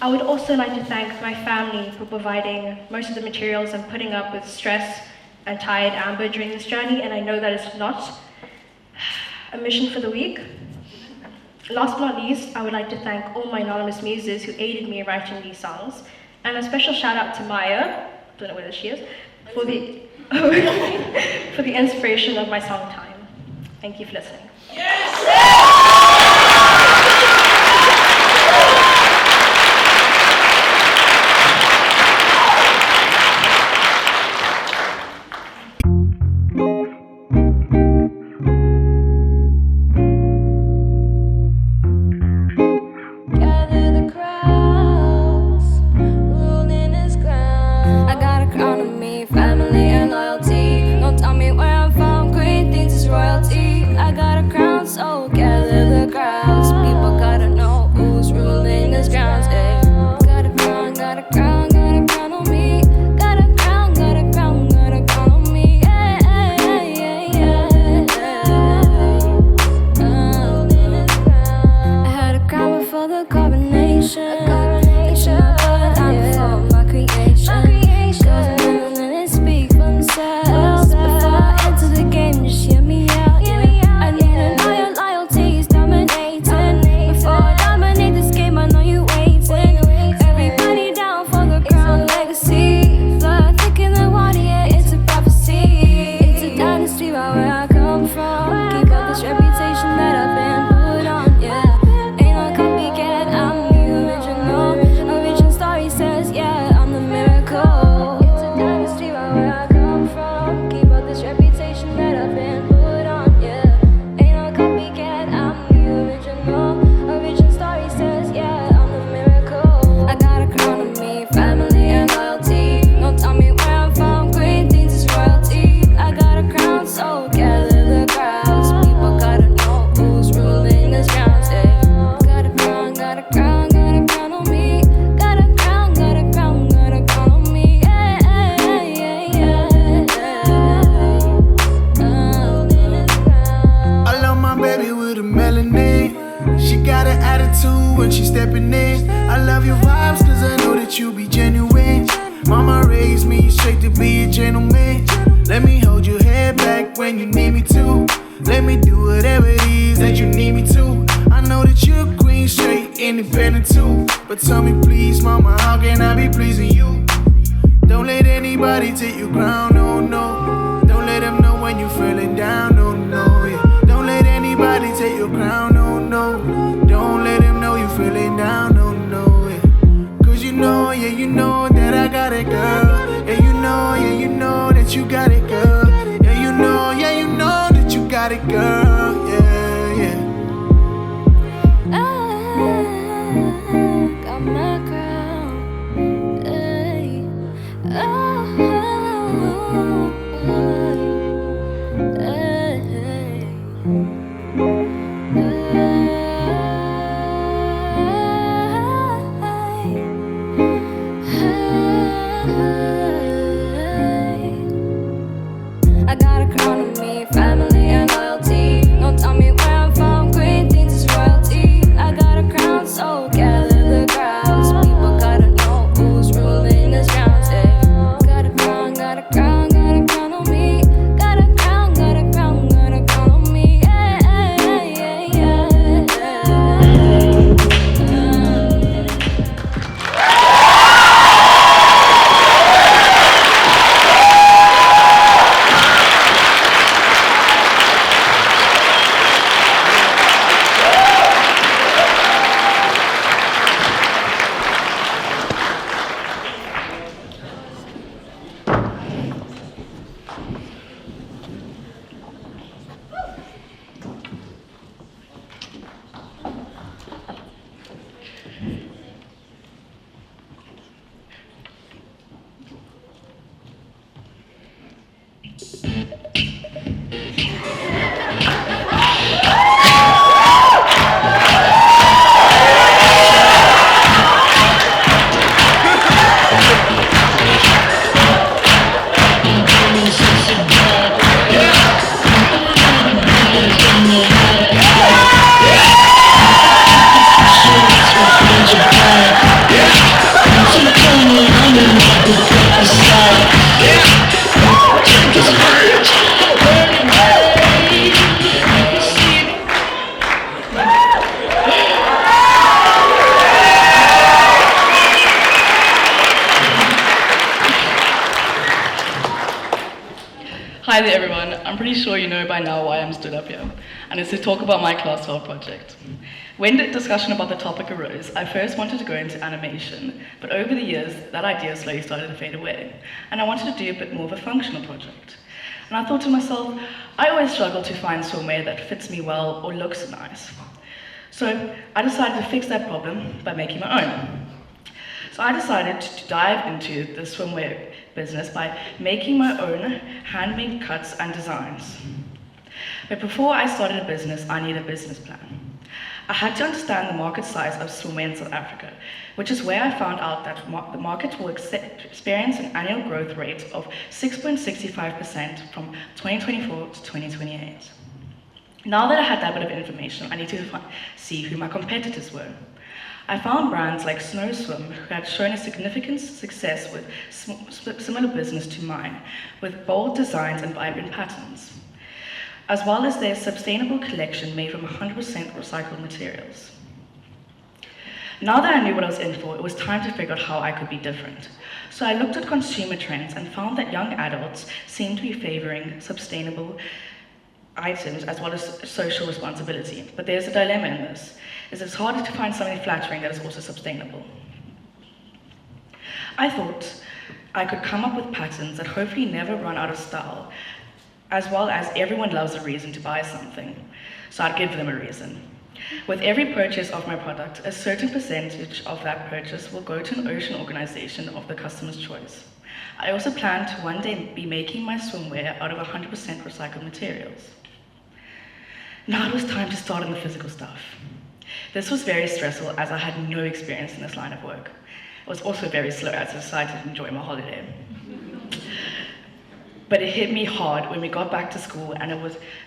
I would also like to thank my family for providing most of the materials and putting up with stress and tired Amber during this journey, and I know that it's not a mission for the weak. Last but not least, I would like to thank all my anonymous muses who aided me in writing these songs, and a special shout out to Maya, don't know where she is, for the for the inspiration of my song Time. Thank you for listening. Got a crown on me. Hi there everyone, I'm pretty sure you know by now why I'm stood up here, and it's to talk about my Class 12 project. When the discussion about the topic arose, I first wanted to go into animation, but over the years, that idea slowly started to fade away, and I wanted to do a bit more of a functional project. And I thought to myself, I always struggle to find swimwear that fits me well or looks nice. So I decided to fix that problem by making my own. So I decided to dive into the swimwear business by making my own handmade cuts and designs. But before I started a business, I needed a business plan. I had to understand the market size of swimwear in South Africa, which is where I found out that the market will experience an annual growth rate of 6.65% from 2024 to 2028. Now that I had that bit of information, I needed to see who my competitors were. I found brands like Snow Swim, who had shown a significant success with similar business to mine, with bold designs and vibrant patterns, as well as their sustainable collection made from 100% recycled materials. Now that I knew what I was in for, it was time to figure out how I could be different. So I looked at consumer trends and found that young adults seemed to be favoring sustainable items as well as social responsibility. But there's a dilemma in this, is it's harder to find something flattering that is also sustainable. I thought I could come up with patterns that hopefully never run out of style, as well as everyone loves a reason to buy something, so I'd give them a reason. With every purchase of my product, a certain percentage of that purchase will go to an ocean organization of the customer's choice. I also plan to one day be making my swimwear out of 100% recycled materials. Now it was time to start on the physical stuff. This was very stressful as I had no experience in this line of work. It was also very slow as I decided to enjoy my holiday. But it hit me hard when we got back to school and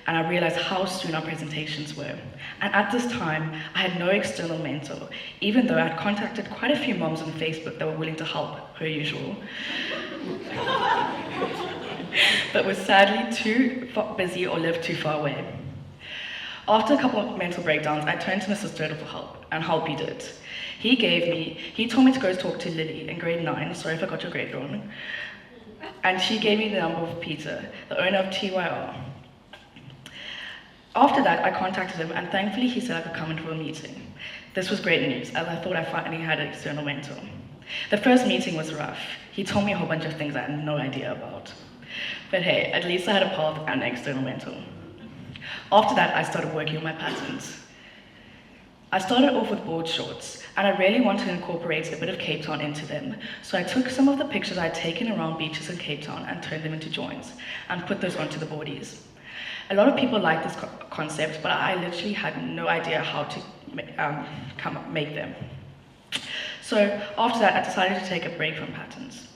I realized how soon our presentations were. And at this time, I had no external mentor, even though I had contacted quite a few moms on Facebook that were willing to help, per usual. But was sadly too busy or lived too far away. After a couple of mental breakdowns, I turned to Mr. Sturtle for help, and help he did. He told me to go talk to Lily in grade 9, sorry if I got your grade wrong, and she gave me the number of Peter, the owner of TYR. After that, I contacted him, and thankfully he said I could come in for a meeting. This was great news, as I thought I finally had an external mentor. The first meeting was rough. He told me a whole bunch of things I had no idea about. But hey, at least I had a path and an external mentor. After that, I started working on my patterns. I started off with board shorts, and I really wanted to incorporate a bit of Cape Town into them, so I took some of the pictures I'd taken around beaches in Cape Town and turned them into joints, and put those onto the boardies. A lot of people like this concept, but I literally had no idea how to make them. So after that, I decided to take a break from patterns,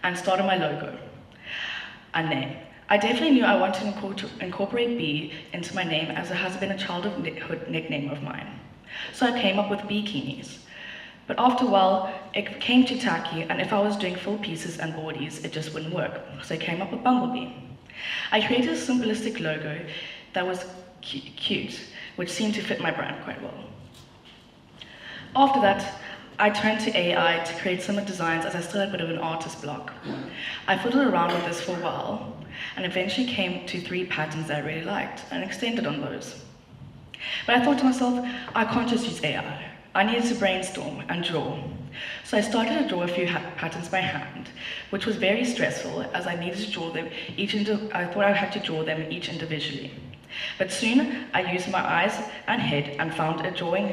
and started my logo, and name. I definitely knew I wanted to incorporate B into my name, as it has been a childhood nickname of mine. So I came up with bikinis. But after a while, it became too tacky, and if I was doing full pieces and boardies, it just wouldn't work. So I came up with Bumblebee. I created a simplistic logo that was cute, which seemed to fit my brand quite well. After that, I turned to AI to create some designs, as I still had a bit of an artist block. I fiddled around with this for a while, and eventually came to 3 patterns that I really liked, and extended on those. But I thought to myself, I can't just use AI. I needed to brainstorm and draw. So I started to draw a few patterns by hand, which was very stressful, as I needed to draw them I thought I had to draw them each individually. But soon, I used my eyes and head and found a tool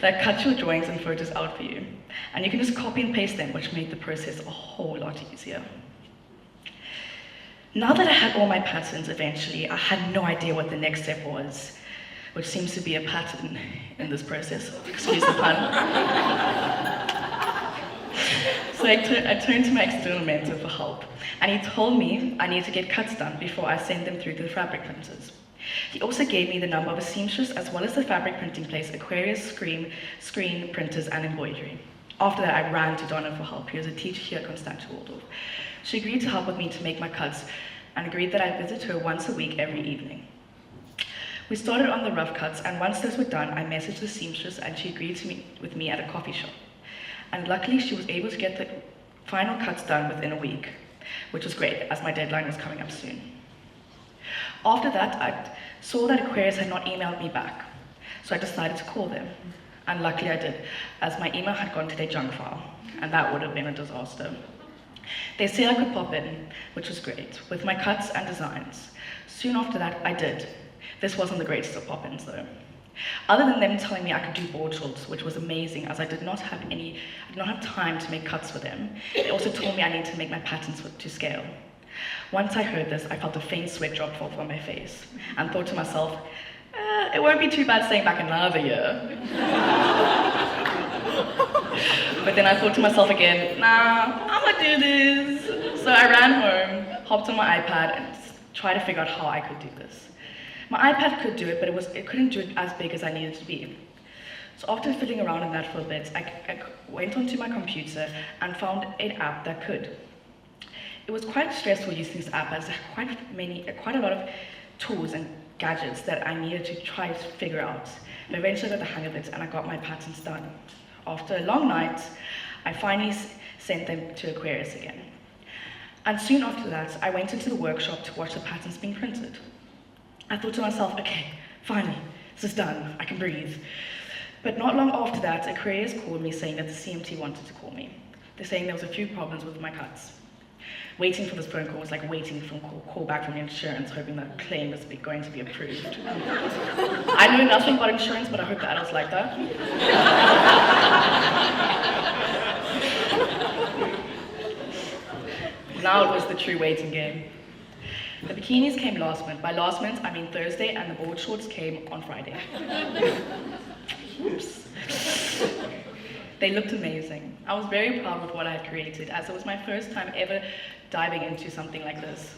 that cuts your drawings and photos out for you. And you can just copy and paste them, which made the process a whole lot easier. Now that I had all my patterns eventually, I had no idea what the next step was, which seems to be a pattern in this process. Excuse the pun. So I turned to my external mentor for help, and he told me I needed to get cuts done before I send them through to the fabric printers. He also gave me the number of a seamstress, as well as the fabric printing place, Aquarius, screen printers, and embroidery. After that, I ran to Donna for help. She was a teacher here at Constantia Waldorf. She agreed to help with me to make my cuts and agreed that I'd visit her once a week every evening. We started on the rough cuts, and once those were done, I messaged the seamstress and she agreed to meet with me at a coffee shop. And luckily, she was able to get the final cuts done within a week, which was great, as my deadline was coming up soon. After that, I saw that Aquarius had not emailed me back, so I decided to call them. And luckily I did, as my email had gone to their junk file, and that would have been a disaster. They said I could pop in, which was great, with my cuts and designs. Soon after that, I did. This wasn't the greatest of pop-ins though. Other than them telling me I could do board shorts, which was amazing, as I did not have time to make cuts for them. They also told me I need to make my patterns to scale. Once I heard this, I felt a faint sweat drop fall from my face, and thought to myself, it won't be too bad staying back another year. But then I thought to myself again, nah, I'm gonna do this. So I ran home, hopped on my iPad, and tried to figure out how I could do this. My iPad could do it, but it couldn't do it as big as I needed to be. So after fiddling around in that for a bit, I went onto my computer and found an app that could. It was quite stressful using this app, as there are quite a lot of tools and gadgets that I needed to try to figure out. But eventually I got the hang of it and I got my patterns done. After a long night, I finally sent them to Aquarius again. And soon after that, I went into the workshop to watch the patterns being printed. I thought to myself, okay, finally, this is done, I can breathe. But not long after that, Aquarius called me saying that the CMT wanted to call me. They're saying there was a few problems with my cuts. Waiting for this phone call was like waiting for a call back from the insurance, hoping that claim was going to be approved. I know nothing about insurance, but I hope the adults like that. Now it was the true waiting game. The bikinis came last minute. By last minute, I mean Thursday, and the board shorts came on Friday. Oops. They looked amazing. I was very proud of what I had created, as it was my first time ever diving into something like this.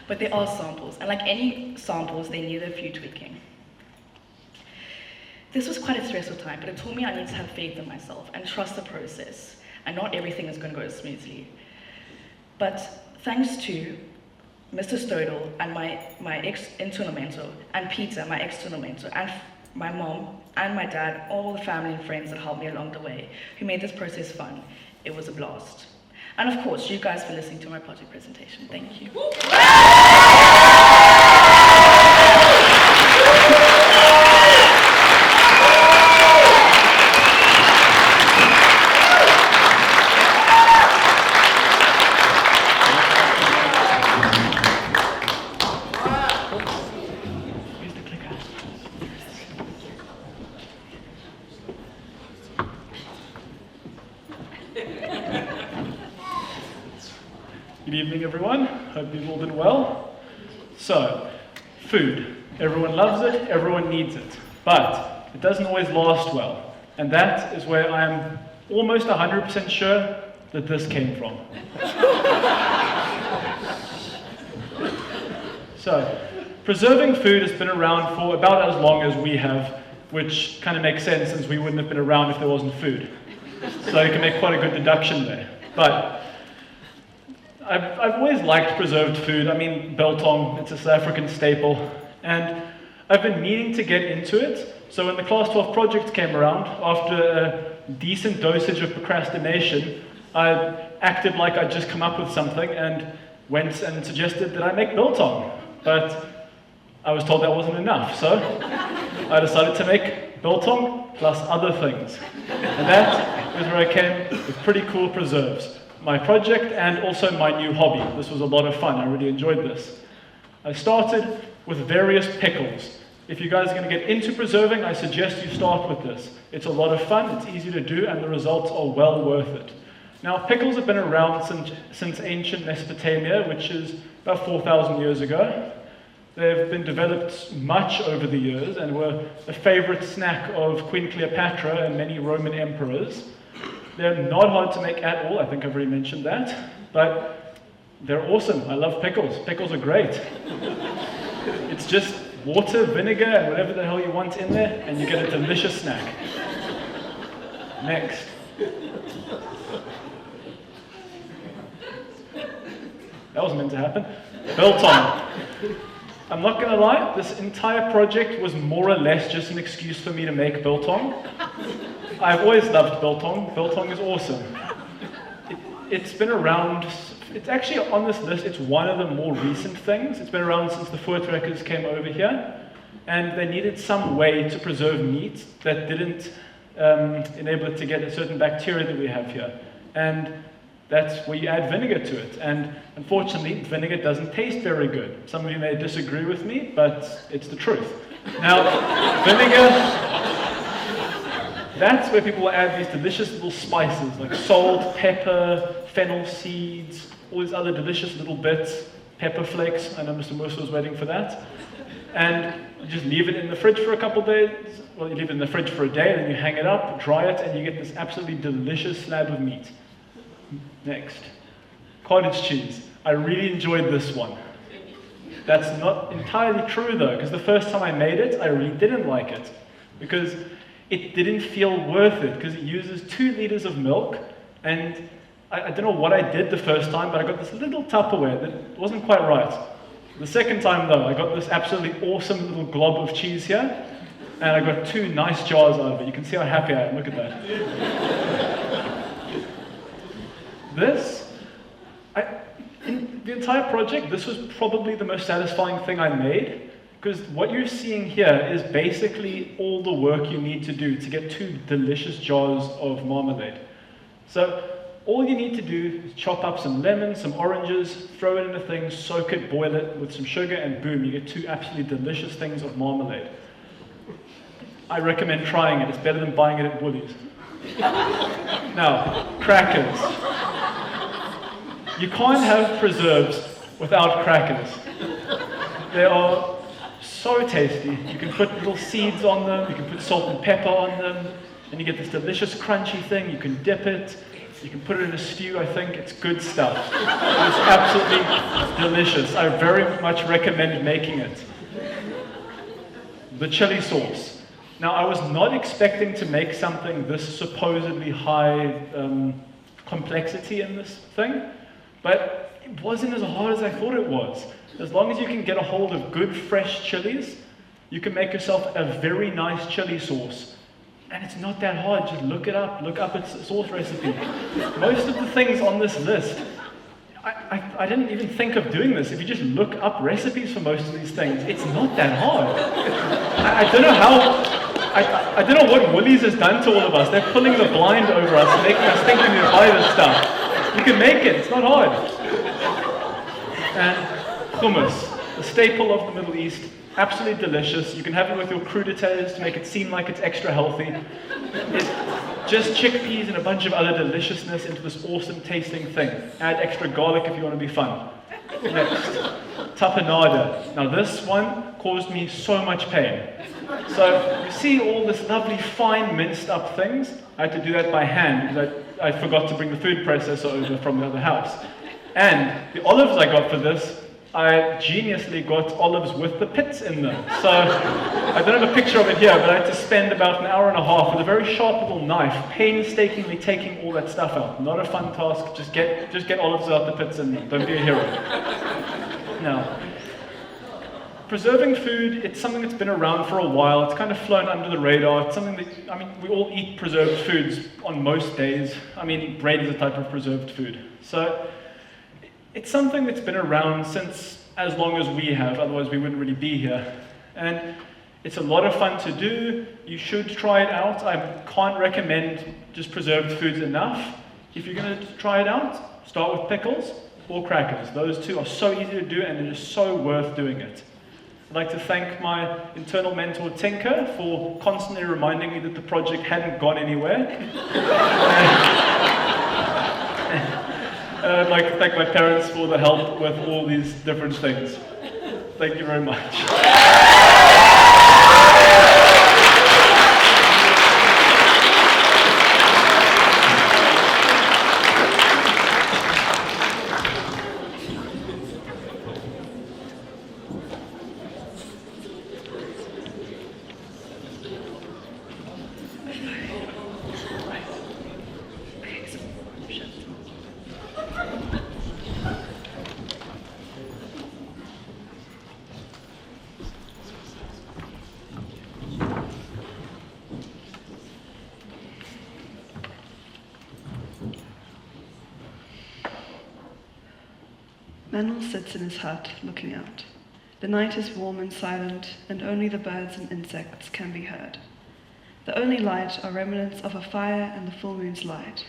But they are samples, and like any samples, they need a few tweaking. This was quite a stressful time, but it taught me I need to have faith in myself and trust the process, and not everything is going to go smoothly. But thanks to Mr. Stodel and my internal mentor, and Peter, my external mentor, and my mom and my dad, all the family and friends that helped me along the way, who made this process fun. It was a blast. And of course, you guys for listening to my project presentation. Thank you. Good evening, everyone. Hope you've all been well. So, food. Everyone loves it, everyone needs it. But it doesn't always last well. And that is where I am almost 100% sure that this came from. So, preserving food has been around for about as long as we have, which kind of makes sense since we wouldn't have been around if there wasn't food. So you can make quite a good deduction there. But I've always liked preserved food. I mean, biltong, it's a South African staple. And I've been meaning to get into it. So when the Class 12 project came around, after a decent dosage of procrastination, I acted like I'd just come up with something and went and suggested that I make biltong. But I was told that wasn't enough, so I decided to make biltong plus other things. And that is where I came with pretty cool preserves. My project and also my new hobby. This was a lot of fun. I really enjoyed this. I started with various pickles. If you guys are going to get into preserving, I suggest you start with this. It's a lot of fun, it's easy to do, and the results are well worth it. Now, pickles have been around since ancient Mesopotamia, which is about 4,000 years ago. They've been developed much over the years and were a favorite snack of Queen Cleopatra and many Roman emperors. They're not hard to make at all, I think I've already mentioned that, but they're awesome. I love pickles. Pickles are great. It's just water, vinegar, and whatever the hell you want in there, and you get a delicious snack. Next. That was meant to happen. Biltong. I'm not going to lie, this entire project was more or less just an excuse for me to make biltong. I've always loved biltong. Biltong is awesome. It's been around, it's actually on this list, it's one of the more recent things. It's been around since the Voortrekkers came over here, and they needed some way to preserve meat that didn't enable it to get a certain bacteria that we have here. And that's where you add vinegar to it. And unfortunately, vinegar doesn't taste very good. Some of you may disagree with me, but it's the truth. Now, vinegar, that's where people add these delicious little spices like salt, pepper, fennel seeds, all these other delicious little bits, pepper flakes. I know Mr. Mercer was waiting for that. And you just leave it in the fridge for a couple days. Well, you leave it in the fridge for a day, then you hang it up, dry it, and you get this absolutely delicious slab of meat. Next. Cottage cheese. I really enjoyed this one. That's not entirely true though, because the first time I made it, I really didn't like it. Because it didn't feel worth it, because it uses 2 liters of milk, and I don't know what I did the first time, but I got this little Tupperware that wasn't quite right. The second time though, I got this absolutely awesome little glob of cheese here, and I got 2 nice jars out of it. You can see how happy I am, look at that. In the entire project, this was probably the most satisfying thing I made, because what you're seeing here is basically all the work you need to do to get 2 delicious jars of marmalade. So all you need to do is chop up some lemons, some oranges, throw it in a thing, soak it, boil it with some sugar, and boom, you get 2 absolutely delicious things of marmalade. I recommend trying it. It's better than buying it at Woolies. Now, crackers. You can't have preserves without crackers. They are so tasty. You can put little seeds on them, you can put salt and pepper on them, and you get this delicious crunchy thing. You can dip it, you can put it in a stew, I think. It's good stuff. It's absolutely delicious. I very much recommend making it. The chili sauce. Now, I was not expecting to make something this supposedly high complexity in this thing, but it wasn't as hard as I thought it was. As long as you can get a hold of good fresh chilies, you can make yourself a very nice chili sauce. And it's not that hard, just look up its sauce recipe. Most of the things on this list, I didn't even think of doing this. If you just look up recipes for most of these things, it's not that hard. I don't know how, I don't know what Woolies has done to all of us. They're pulling the blind over us and making us think we need to buy this stuff. You can make it, it's not hard. And hummus, the staple of the Middle East, absolutely delicious. You can have it with your crudités to make it seem like it's extra healthy. It's just chickpeas and a bunch of other deliciousness into this awesome tasting thing. Add extra garlic if you want to be fun. Next, tapenade. Now this one caused me so much pain. So you see all this lovely fine minced up things. I had to do that by hand because I forgot to bring the food processor over from the other house. And the olives I got for this, I geniusly got olives with the pits in them. So I don't have a picture of it here, but I had to spend about an hour and a half with a very sharp little knife, painstakingly taking all that stuff out. Not a fun task, just get olives without the pits in them. Don't be a hero. Now, preserving food, it's something that's been around for a while. It's kind of flown under the radar. It's something that, I mean, we all eat preserved foods on most days. I mean, bread is a type of preserved food. So it's something that's been around since as long as we have, otherwise we wouldn't really be here. And it's a lot of fun to do. You should try it out. I can't recommend just preserved foods enough. If you're going to try it out, start with pickles or crackers. Those two are so easy to do and it is so worth doing it. I'd like to thank my internal mentor, Tinker, for constantly reminding me that the project hadn't gone anywhere. I'd like to thank my parents for the help with all these different things. Thank you very much. Manuel sits in his hut, looking out. The night is warm and silent, and only the birds and insects can be heard. The only light are remnants of a fire and the full moon's light.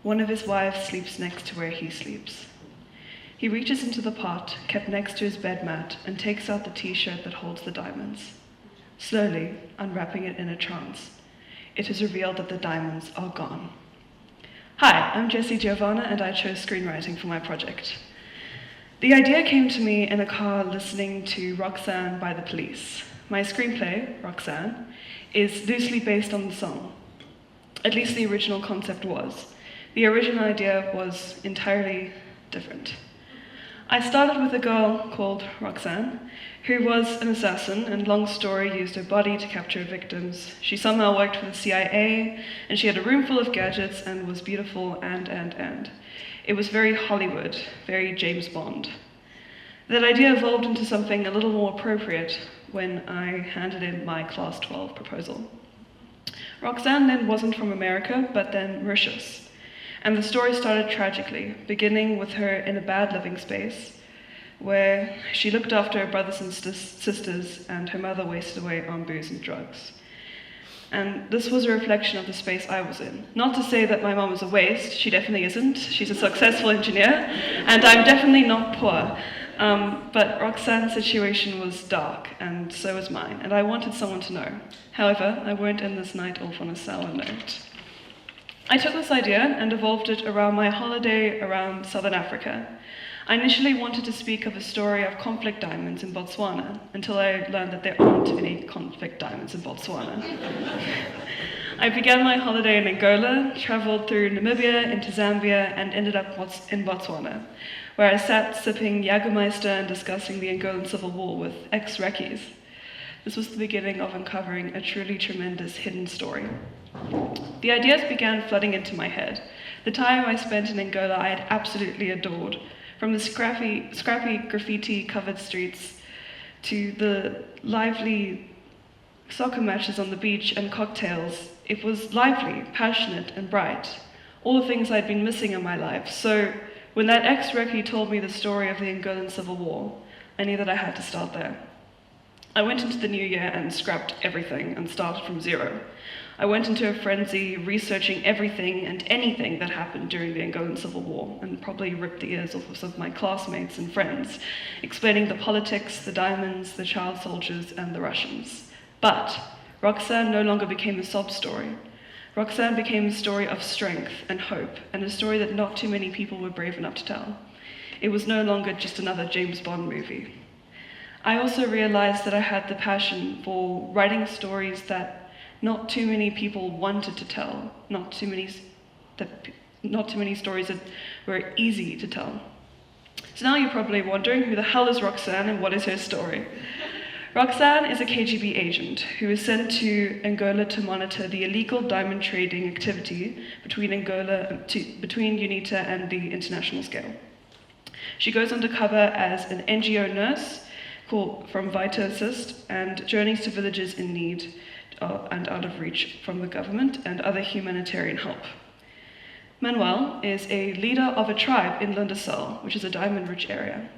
One of his wives sleeps next to where he sleeps. He reaches into the pot, kept next to his bed mat, and takes out the t-shirt that holds the diamonds. Slowly, unwrapping it in a trance, it is revealed that the diamonds are gone. Hi, I'm Jessie Giovanna, and I chose screenwriting for my project. The idea came to me in a car listening to Roxanne by the Police. My screenplay, Roxanne, is loosely based on the song. At least the original concept was. The original idea was entirely different. I started with a girl called Roxanne, who was an assassin and, long story, used her body to capture victims. She somehow worked for the CIA, and she had a room full of gadgets and was beautiful and. It was very Hollywood, very James Bond. That idea evolved into something a little more appropriate when I handed in my Class 12 proposal. Roxanne then wasn't from America, but then Mauritius. And the story started tragically, beginning with her in a bad living space, where she looked after her brothers and sisters, and her mother wasted away on booze and drugs. And this was a reflection of the space I was in. Not to say that my mom is a waste, she definitely isn't. She's a successful engineer, and I'm definitely not poor. But Roxanne's situation was dark, and so was mine, and I wanted someone to know. However, I won't end this night off on a sour note. I took this idea and evolved it around my holiday around Southern Africa. I initially wanted to speak of a story of conflict diamonds in Botswana, until I learned that there aren't any conflict diamonds in Botswana. I began my holiday in Angola, traveled through Namibia into Zambia, and ended up in Botswana, where I sat sipping Jägermeister and discussing the Angolan Civil War with ex-reccees. This was the beginning of uncovering a truly tremendous hidden story. The ideas began flooding into my head. The time I spent in Angola I had absolutely adored. From the scrappy graffiti-covered streets to the lively soccer matches on the beach and cocktails, it was lively, passionate, and bright. All the things I'd been missing in my life. So when that ex-recce told me the story of the Angolan Civil War, I knew that I had to start there. I went into the new year and scrapped everything and started from zero. I went into a frenzy, researching everything and anything that happened during the Angolan Civil War, and probably ripped the ears off of some of my classmates and friends, explaining the politics, the diamonds, the child soldiers, and the Russians. But Roxanne no longer became a sob story. Roxanne became a story of strength and hope, and a story that not too many people were brave enough to tell. It was no longer just another James Bond movie. I also realized that I had the passion for writing stories that not too many people wanted to tell, not too many stories that were easy to tell. So now you're probably wondering, who the hell is Roxanne and what is her story? Roxanne is a KGB agent who is sent to Angola to monitor the illegal diamond trading activity between UNITA and the international scale. She goes undercover as an NGO nurse from Vita Assist and journeys to villages in need and out of reach from the government and other humanitarian help. Manuel is a leader of a tribe in Lundasel, which is a diamond-rich area,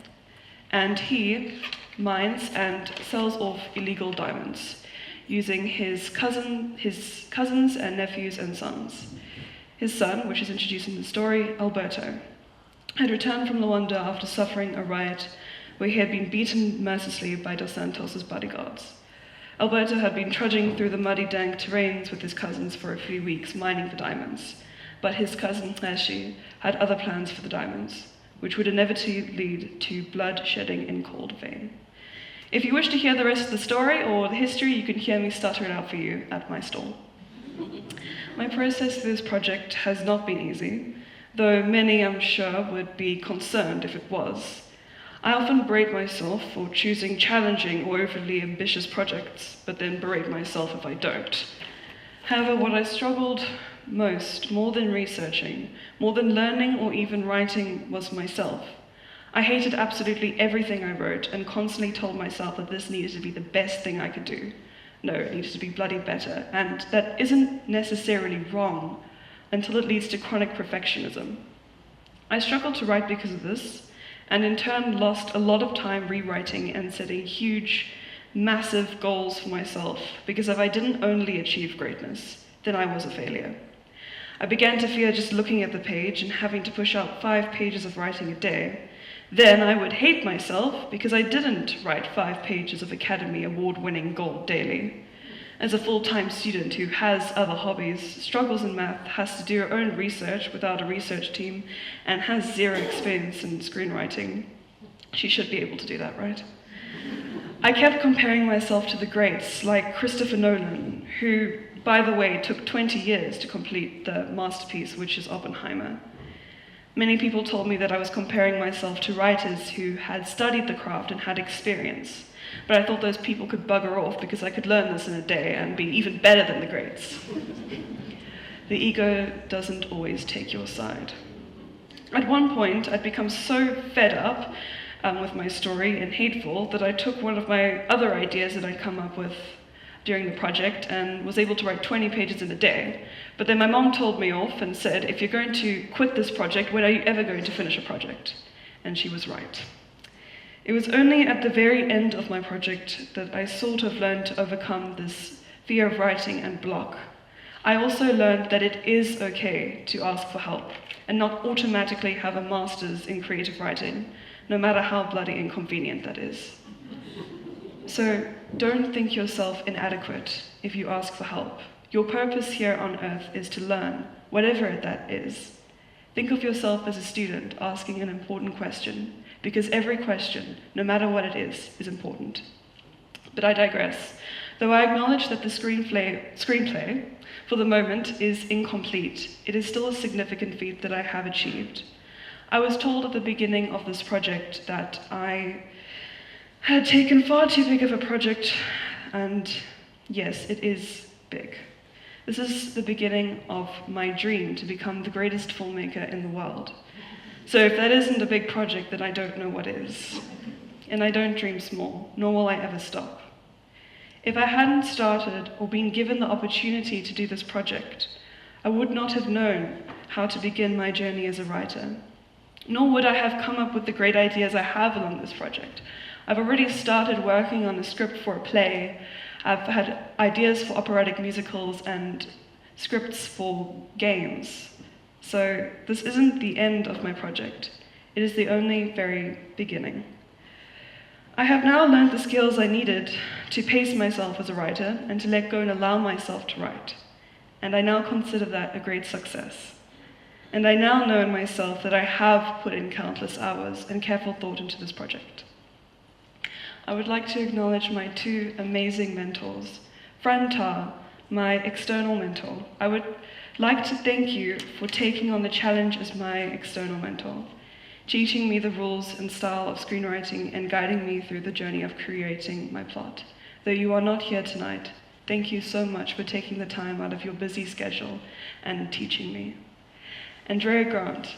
and he mines and sells off illegal diamonds using his cousins and nephews and sons. His son, which is introduced in the story, Alberto, had returned from Luanda after suffering a riot where he had been beaten mercilessly by Dos Santos' bodyguards. Alberto had been trudging through the muddy, dank terrains with his cousins for a few weeks, mining for diamonds. But his cousin, Hashi, had other plans for the diamonds, which would inevitably lead to blood shedding in cold vein. If you wish to hear the rest of the story or the history, you can hear me stutter it out for you at my stall. My process for this project has not been easy, though many, I'm sure, would be concerned if it was. I often berate myself for choosing challenging or overly ambitious projects, but then berate myself if I don't. However, what I struggled most, more than researching, more than learning or even writing, was myself. I hated absolutely everything I wrote and constantly told myself that this needed to be the best thing I could do. No, it needed to be bloody better, and that isn't necessarily wrong until it leads to chronic perfectionism. I struggled to write because of this, and in turn lost a lot of time rewriting and setting huge, massive goals for myself, because if I didn't only achieve greatness, then I was a failure. I began to fear just looking at the page and having to push out 5 pages of writing a day. Then I would hate myself because I didn't write 5 pages of Academy Award-winning gold daily. As a full-time student who has other hobbies, struggles in math, has to do her own research without a research team, and has 0 experience in screenwriting, she should be able to do that, right? I kept comparing myself to the greats like Christopher Nolan, who, by the way, took 20 years to complete the masterpiece, which is Oppenheimer. Many people told me that I was comparing myself to writers who had studied the craft and had experience. But I thought those people could bugger off because I could learn this in a day and be even better than the greats. The ego doesn't always take your side. At one point, I'd become so fed up with my story and hateful that I took one of my other ideas that I'd come up with during the project and was able to write 20 pages in a day. But then my mom told me off and said, if you're going to quit this project, when are you ever going to finish a project? And she was right. It was only at the very end of my project that I sort of learned to overcome this fear of writing and block. I also learned that it is okay to ask for help and not automatically have a master's in creative writing, no matter how bloody inconvenient that is. So don't think yourself inadequate if you ask for help. Your purpose here on earth is to learn, whatever that is. Think of yourself as a student asking an important question, because every question, no matter what it is important. But I digress. Though I acknowledge that the screenplay, for the moment, is incomplete, it is still a significant feat that I have achieved. I was told at the beginning of this project that I had taken far too big of a project, and yes, it is big. This is the beginning of my dream to become the greatest filmmaker in the world. So if that isn't a big project, then I don't know what is. And I don't dream small, nor will I ever stop. If I hadn't started or been given the opportunity to do this project, I would not have known how to begin my journey as a writer. Nor would I have come up with the great ideas I have along this project. I've already started working on a script for a play. I've had ideas for operatic musicals and scripts for games. So this isn't the end of my project. It is the only very beginning. I have now learned the skills I needed to pace myself as a writer and to let go and allow myself to write. And I now consider that a great success. And I now know in myself that I have put in countless hours and careful thought into this project. I would like to acknowledge my 2 amazing mentors. Fran Tar, my external mentor. I would like to thank you for taking on the challenge as my external mentor, teaching me the rules and style of screenwriting and guiding me through the journey of creating my plot. Though you are not here tonight, thank you so much for taking the time out of your busy schedule and teaching me. Andrea Grant,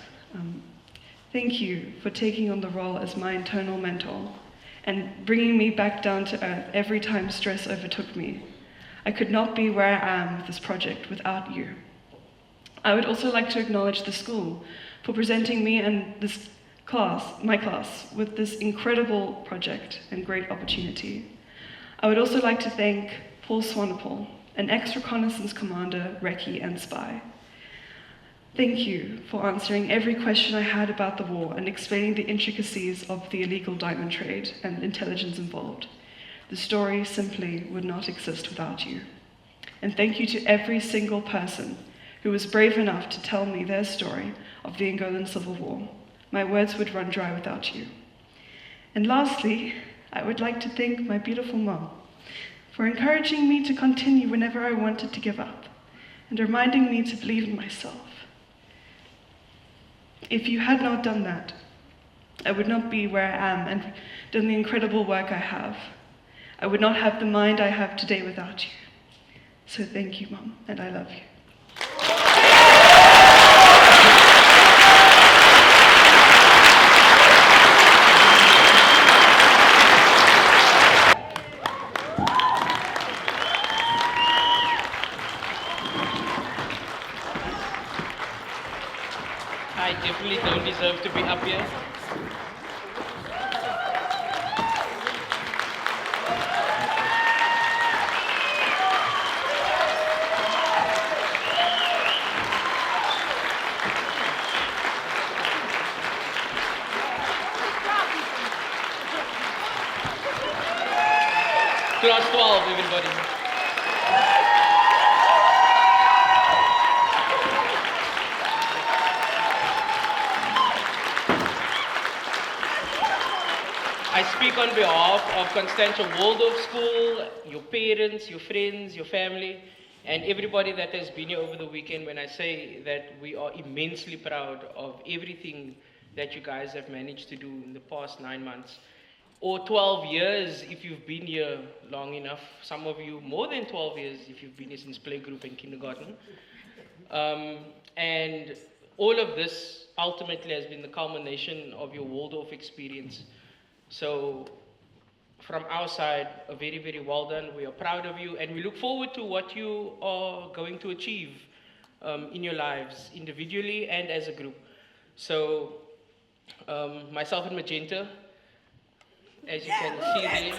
thank you for taking on the role as my internal mentor and bringing me back down to earth every time stress overtook me. I could not be where I am with this project without you. I would also like to acknowledge the school for presenting me and my class, with this incredible project and great opportunity. I would also like to thank Paul Swanepoel, an ex-reconnaissance commander, recce, and spy. Thank you for answering every question I had about the war and explaining the intricacies of the illegal diamond trade and intelligence involved. The story simply would not exist without you. And thank you to every single person who was brave enough to tell me their story of the Angolan Civil War. My words would run dry without you. And lastly, I would like to thank my beautiful mom for encouraging me to continue whenever I wanted to give up and reminding me to believe in myself. If you had not done that, I would not be where I am and done the incredible work I have. I would not have the mind I have today without you. So thank you, Mom, and I love you. I definitely don't deserve to be up here. speak on behalf of Constantia Waldorf School, your parents, your friends, your family, and everybody that has been here over the weekend when I say that we are immensely proud of everything that you guys have managed to do in the past 9 months. Or 12 years if you've been here long enough. Some of you more than 12 years if you've been here since playgroup and kindergarten. And all of this ultimately has been the culmination of your Waldorf experience. So from our side, a very, very well done. We are proud of you and we look forward to what you are going to achieve in your lives, individually and as a group. So myself and Magenta, as you can see there,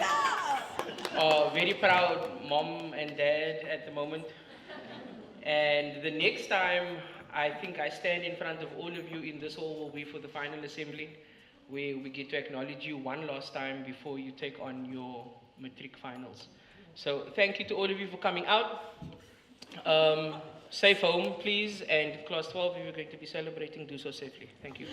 are very proud mom and dad at the moment. And the next time I think I stand in front of all of you in this hall will be for the final assembly, where we get to acknowledge you one last time before you take on your matric finals. So thank you to all of you for coming out. Safe home, please, and class 12, if you're going to be celebrating, do so safely. Thank you.